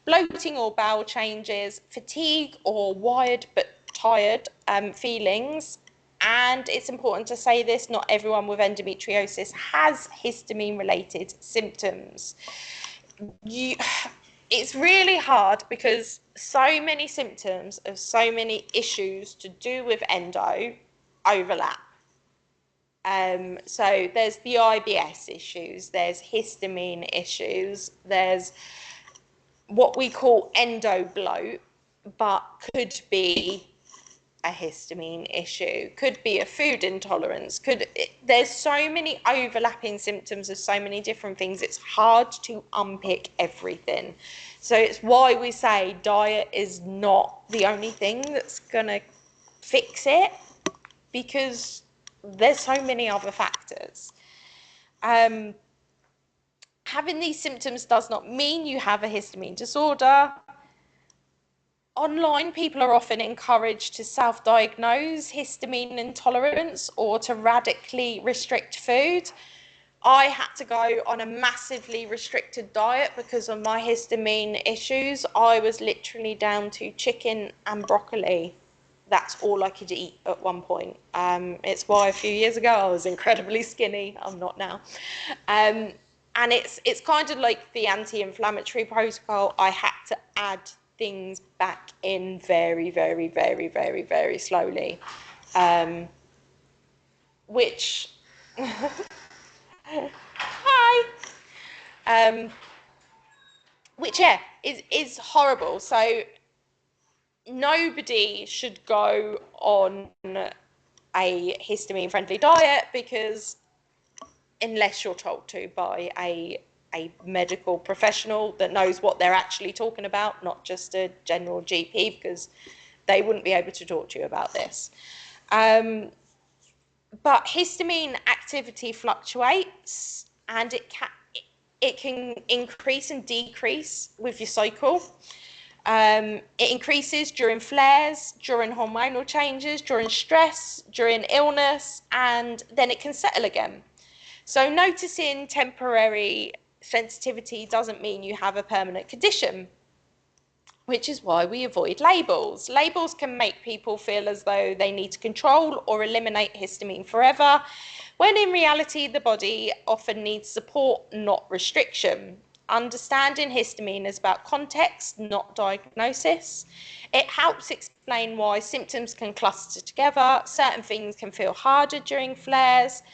bloating or bowel changes, fatigue or wired but tired feelings. And it's important to say this, not everyone with endometriosis has histamine-related symptoms. It's really hard because so many symptoms of so many issues to do with endo overlap. So there's the IBS issues, there's histamine issues, there's what we call endo bloat, but could be a histamine issue, could be a food intolerance, there's so many overlapping symptoms of so many different things, it's hard to unpick everything. So it's why we say diet is not the only thing that's gonna fix it, because there's so many other factors. Having these symptoms does not mean you have a histamine disorder. Online, people are often encouraged to self-diagnose histamine intolerance or to radically restrict food. I had to go on a massively restricted diet because of my histamine issues. I was literally down to chicken and broccoli. That's all I could eat at one point. It's why a few years ago I was incredibly skinny. I'm not now. And it's kind of like the anti-inflammatory protocol. I had to add things back in very, very, very, very, very slowly, which, hi, which, yeah, is horrible. So nobody should go on a histamine-friendly diet, because unless you're told to by a medical professional that knows what they're actually talking about, not just a general GP, because they wouldn't be able to talk to you about this. But histamine activity fluctuates, and it can increase and decrease with your cycle. It increases during flares, during hormonal changes, during stress, during illness, and then it can settle again. So noticing temporary sensitivity doesn't mean you have a permanent condition, which is why we avoid labels. Labels can make people feel as though they need to control or eliminate histamine forever, when in reality the body often needs support, not restriction. Understanding histamine is about context, not diagnosis. It helps explain why symptoms can cluster together, certain things can feel harder during flares,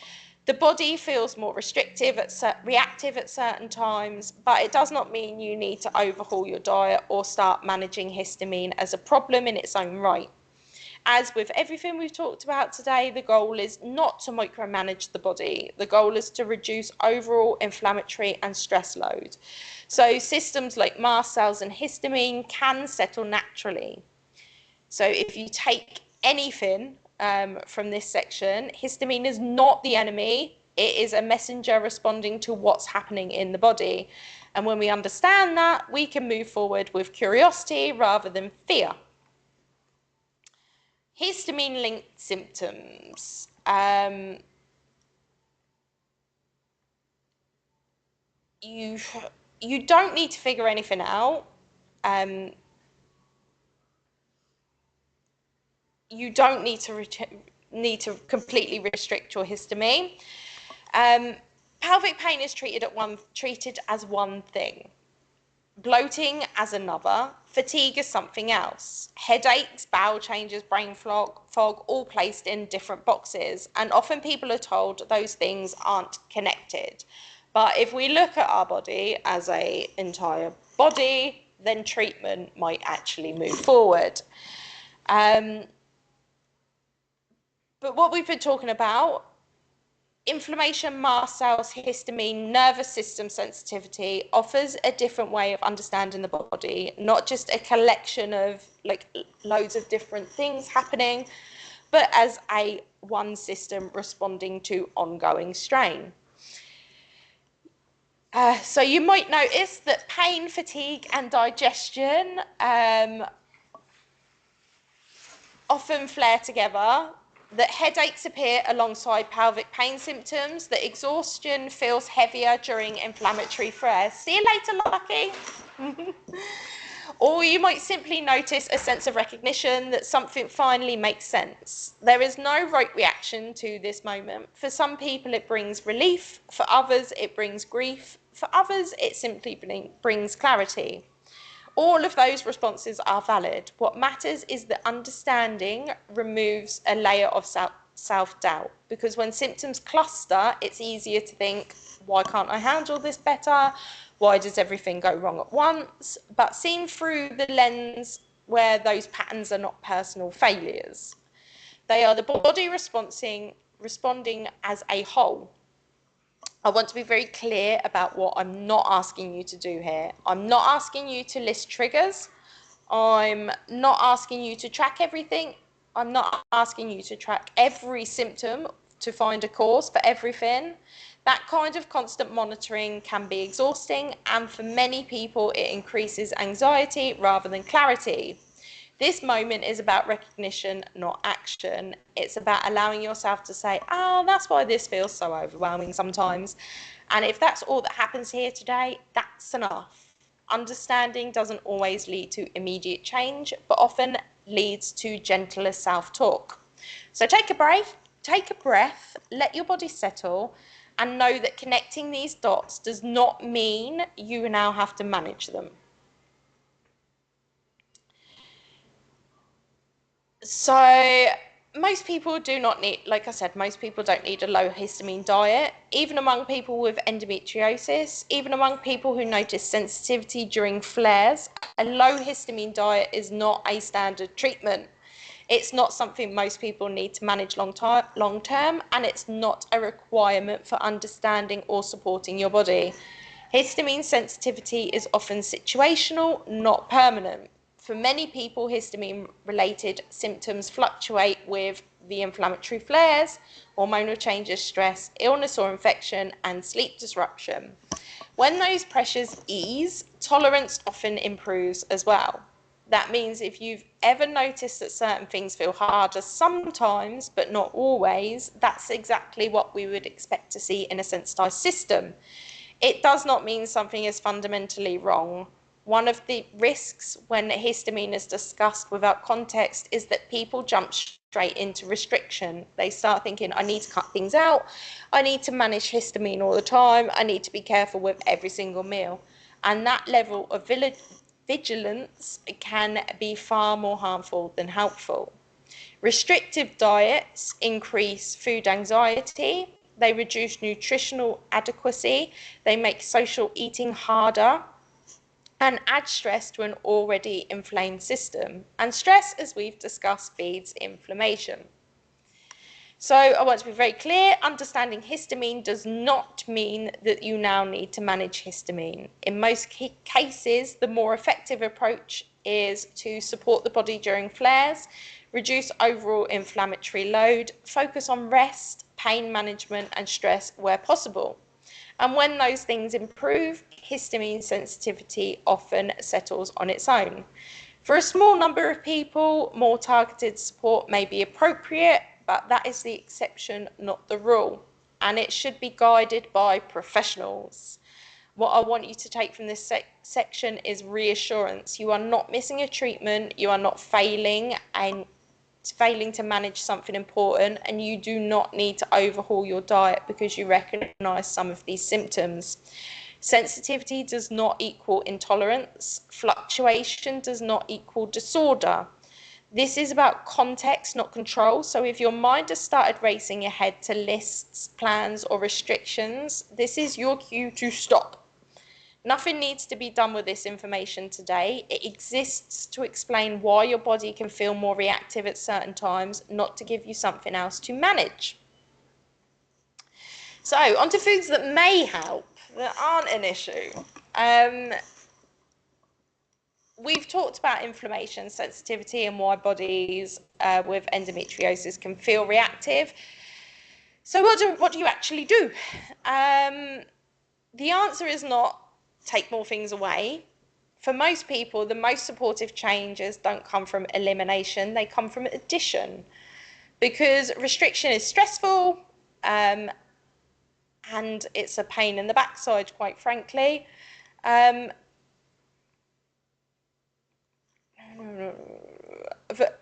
the body feels more reactive at certain times, but it does not mean you need to overhaul your diet or start managing histamine as a problem in its own right. As with everything we've talked about today, the goal is not to micromanage the body. The goal is to reduce overall inflammatory and stress load. So systems like mast cells and histamine can settle naturally. So if you take anything from this section, histamine is not the enemy. It is a messenger responding to what's happening in the body. And when we understand that, we can move forward with curiosity rather than fear. Histamine-linked symptoms. You don't need to figure anything out. You don't need to completely restrict your histamine. Pelvic pain is treated as one thing. Bloating as another. Fatigue is something else. Headaches, bowel changes, brain fog, all placed in different boxes. And often people are told those things aren't connected. But if we look at our body as an entire body, then treatment might actually move forward. But what we've been talking about, inflammation, mast cells, histamine, nervous system sensitivity, offers a different way of understanding the body, not just a collection of like loads of different things happening, but as a one system responding to ongoing strain. So you might notice that pain, fatigue, and digestion often flare together, that headaches appear alongside pelvic pain symptoms, that exhaustion feels heavier during inflammatory flares. See you later, Lucky. Or you might simply notice a sense of recognition that something finally makes sense. There is no right reaction to this moment. For some people, it brings relief. For others, it brings grief. For others, it simply brings clarity. All of those responses are valid. What matters is that understanding removes a layer of self-doubt, because when symptoms cluster, it's easier to think, why can't I handle this better? Why does everything go wrong at once? But seen through the lens where those patterns are not personal failures. They are the body responding as a whole. I want to be very clear about what I'm not asking you to do here. I'm not asking you to list triggers. I'm not asking you to track everything. I'm not asking you to track every symptom to find a cause for everything. That kind of constant monitoring can be exhausting, and for many people it increases anxiety rather than clarity. This moment is about recognition, not action. It's about allowing yourself to say, oh, that's why this feels so overwhelming sometimes. And if that's all that happens here today, that's enough. Understanding doesn't always lead to immediate change, but often leads to gentler self-talk. So take a breath, let your body settle, and know that connecting these dots does not mean you now have to manage them. So most people do not need, like I said, most people don't need a low histamine diet. Even among people with endometriosis, even among people who notice sensitivity during flares, a low histamine diet is not a standard treatment. It's not something most people need to manage long term, and it's not a requirement for understanding or supporting your body. Histamine sensitivity is often situational, not permanent. For many people, histamine-related symptoms fluctuate with the inflammatory flares, hormonal changes, stress, illness or infection, and sleep disruption. When those pressures ease, tolerance often improves as well. That means if you've ever noticed that certain things feel harder sometimes, but not always, that's exactly what we would expect to see in a sensitized system. It does not mean something is fundamentally wrong. One of the risks when histamine is discussed without context is that people jump straight into restriction. They start thinking, I need to cut things out, I need to manage histamine all the time, I need to be careful with every single meal. And that level of vigilance can be far more harmful than helpful. Restrictive diets increase food anxiety, they reduce nutritional adequacy, they make social eating harder, and add stress to an already inflamed system. And stress, as we've discussed, feeds inflammation. So I want to be very clear, understanding histamine does not mean that you now need to manage histamine. In most cases, the more effective approach is to support the body during flares, reduce overall inflammatory load, focus on rest, pain management, and stress where possible. And when those things improve, histamine sensitivity often settles on its own. For a small number of people, more targeted support may be appropriate, but that is the exception, not the rule. And it should be guided by professionals. What I want you to take from this section is reassurance. You are not missing a treatment, you are not failing to manage something important, and you do not need to overhaul your diet because you recognise some of these symptoms. Sensitivity does not equal intolerance. Fluctuation does not equal disorder. This is about context, not control. So if your mind has started racing ahead to lists, plans, or restrictions, this is your cue to stop. Nothing needs to be done with this information today. It exists to explain why your body can feel more reactive at certain times, not to give you something else to manage. So, onto foods that may help, that aren't an issue. We've talked about inflammation, sensitivity, and why bodies with endometriosis can feel reactive. So what do you actually do? The answer is not take more things away. For most people, the most supportive changes don't come from elimination, they come from addition. Because restriction is stressful, and it's a pain in the backside, quite frankly.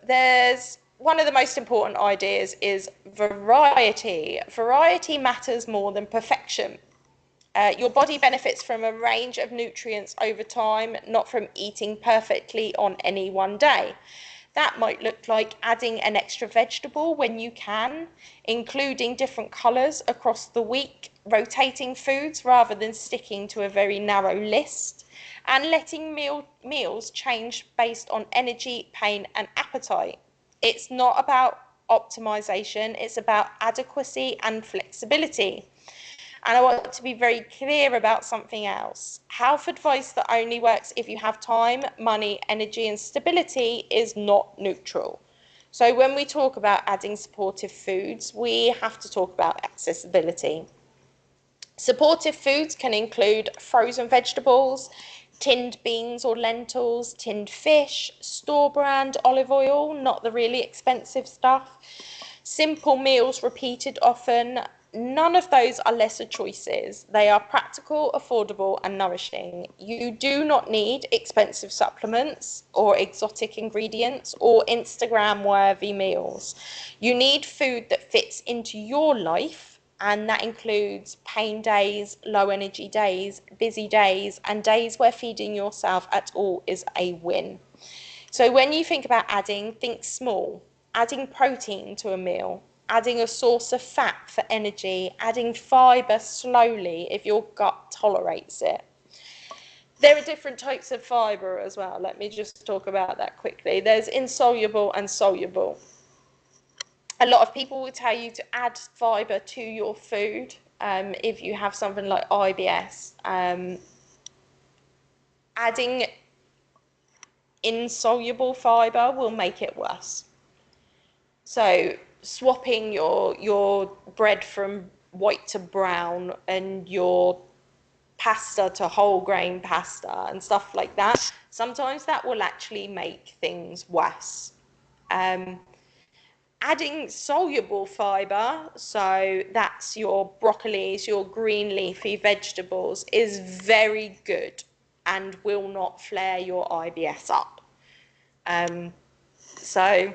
There's one of the most important ideas is variety. Variety matters more than perfection. Your body benefits from a range of nutrients over time, not from eating perfectly on any one day. That might look like adding an extra vegetable when you can, including different colours across the week, rotating foods rather than sticking to a very narrow list, and letting meals change based on energy, pain, and appetite. It's not about optimization, it's about adequacy and flexibility. And I want to be very clear about something else. Health advice that only works if you have time, money, energy, and stability is not neutral. So when we talk about adding supportive foods, we have to talk about accessibility. Supportive foods can include frozen vegetables, tinned beans or lentils, tinned fish, store brand olive oil, not the really expensive stuff, simple meals repeated often. None of those are lesser choices. They are practical, affordable, and nourishing. You do not need expensive supplements or exotic ingredients or Instagram-worthy meals. You need food that fits into your life, and that includes pain days, low energy days, busy days, and days where feeding yourself at all is a win. So when you think about adding, think small. adding protein to a meal, adding a source of fat for energy, adding fibre slowly if your gut tolerates it. There are different types of fibre as well. Let me just talk about that quickly. There's insoluble and soluble. A lot of people will tell you to add fibre to your food if you have something like IBS. Adding insoluble fibre will make it worse. So swapping your bread from white to brown and your pasta to whole grain pasta and stuff like that, sometimes that will actually make things worse. Adding soluble fibre, so that's your broccolis, your green leafy vegetables, is very good and will not flare your IBS up. So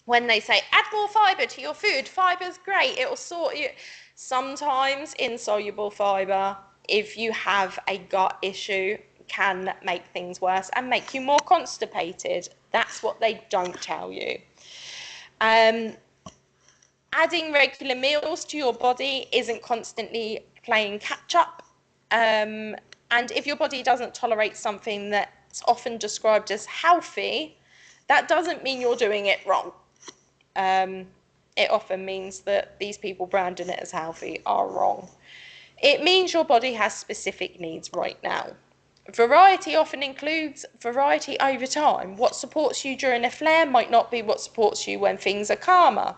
when they say add more fibre to your food, fibre's great, it will sort you. Sometimes insoluble fibre, if you have a gut issue, can make things worse and make you more constipated. That's what they don't tell you. Adding regular meals to your body isn't constantly playing catch up. And if your body doesn't tolerate something that's often described as healthy, that doesn't mean you're doing it wrong. It often means that these people branding it as healthy are wrong. It means your body has specific needs right now. Variety often includes variety over time. What supports you during a flare might not be what supports you when things are calmer.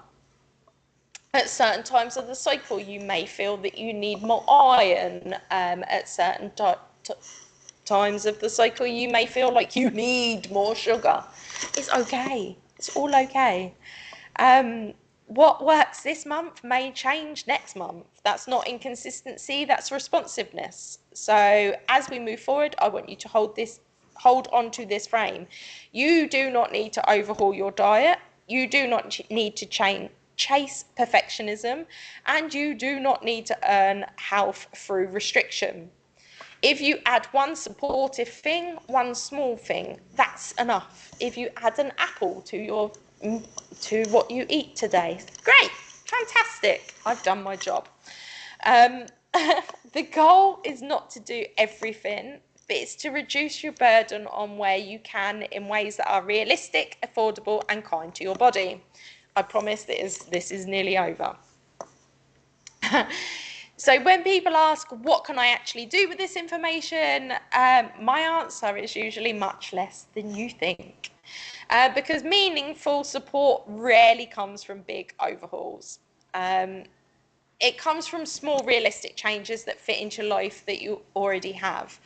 At certain times of the cycle, you may feel that you need more iron. At certain times of the cycle, you may feel like you need more sugar. It's okay. It's all okay. What works this month may change next month. That's not inconsistency, that's responsiveness. So as we move forward, I want you to hold on to this frame. You do not need to overhaul your diet. You do not need to chase perfectionism, and you do not need to earn health through restriction. If you add one supportive thing, one small thing, that's enough. If you add an apple to what you eat today, great, fantastic, I've done my job. The goal is not to do everything, but it's to reduce your burden on where you can in ways that are realistic, affordable, and kind to your body. I promise this is nearly over. So when people ask, what can I actually do with this information? My answer is usually much less than you think. Because meaningful support rarely comes from big overhauls. It comes from small, realistic changes that fit into life that you already have.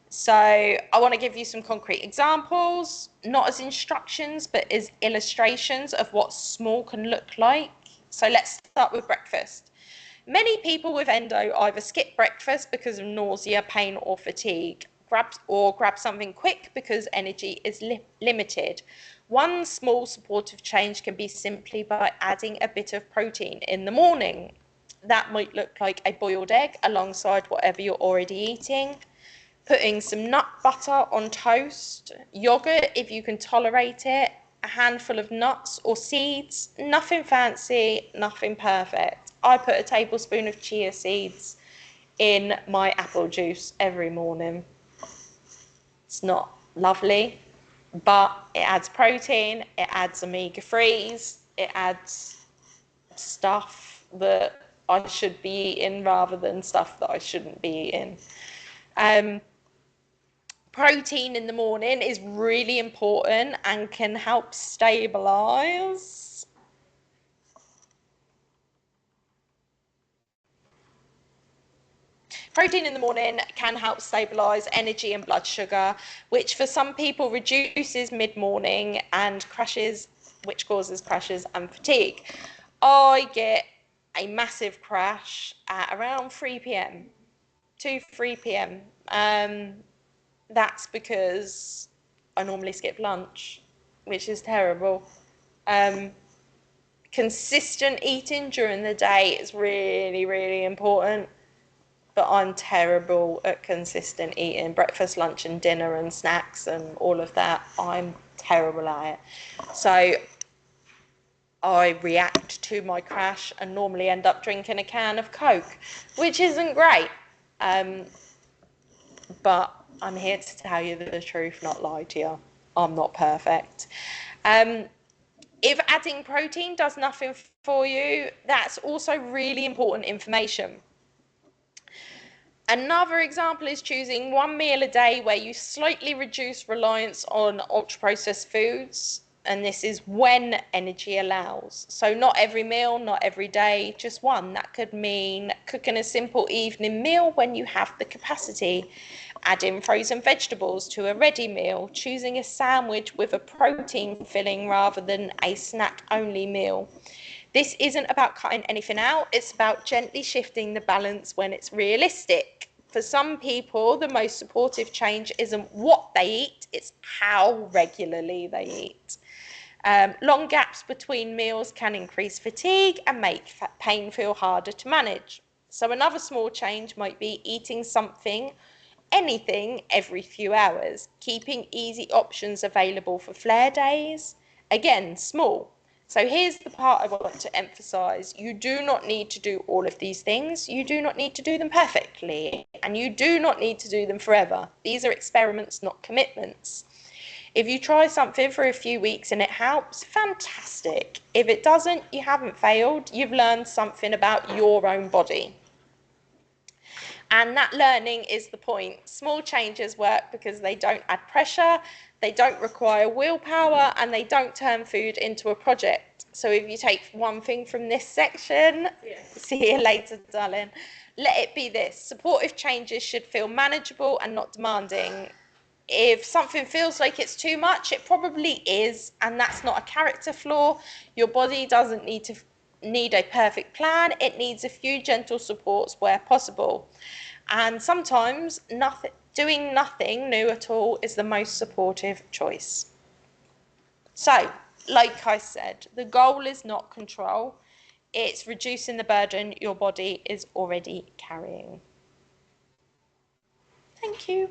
So I want to give you some concrete examples, not as instructions, but as illustrations of what small can look like. So let's start with breakfast. Many people with endo either skip breakfast because of nausea, pain, or fatigue, grab something quick because energy is limited. One small supportive change can be simply by adding a bit of protein in the morning. That might look like a boiled egg alongside whatever you're already eating, putting some nut butter on toast, yogurt if you can tolerate it, a handful of nuts or seeds, nothing fancy, nothing perfect. I put a tablespoon of chia seeds in my apple juice every morning. It's not lovely, but it adds protein, it adds omega-3s, it adds stuff that I should be eating rather than stuff that I shouldn't be eating. Protein in the morning is really important and can help stabilize. Protein in the morning can help stabilize energy and blood sugar, which for some people reduces mid-morning and crashes, which causes crashes and fatigue. I get a massive crash at around 3 p.m. 3 p.m. That's because I normally skip lunch, which is terrible. Consistent eating during the day is really, really important, but I'm terrible at consistent eating. Breakfast, lunch, and dinner, and snacks, and all of that. I'm terrible at it. So I react to my crash and normally end up drinking a can of Coke, which isn't great. But I'm here to tell you the truth, not lie to you. I'm not perfect. If adding protein does nothing for you, that's also really important information. Another example is choosing one meal a day where you slightly reduce reliance on ultra-processed foods, and this is when energy allows. So not every meal, not every day, just one. That could mean cooking a simple evening meal when you have the capacity, adding frozen vegetables to a ready meal, choosing a sandwich with a protein filling rather than a snack-only meal. This isn't about cutting anything out, it's about gently shifting the balance when it's realistic. For some people, the most supportive change isn't what they eat, it's how regularly they eat. Long gaps between meals can increase fatigue and make pain feel harder to manage. So another small change might be eating anything every few hours, keeping easy options available for flare days. Again, small. So here's the part I want to emphasize. You do not need to do all of these things. You do not need to do them perfectly, and you do not need to do them forever. These are experiments, not commitments. If you try something for a few weeks and it helps, fantastic. If it doesn't, you haven't failed. You've learned something about your own body. And that learning is the point. Small changes work because they don't add pressure, they don't require willpower, and they don't turn food into a project. So if you take one thing from this section, see you later, darling. Let it be this. Supportive changes should feel manageable and not demanding. If something feels like it's too much, it probably is, and that's not a character flaw. Your body doesn't need a perfect plan. It needs a few gentle supports where possible. And sometimes doing nothing new at all is the most supportive choice. So, like I said, the goal is not control. It's reducing the burden your body is already carrying. Thank you.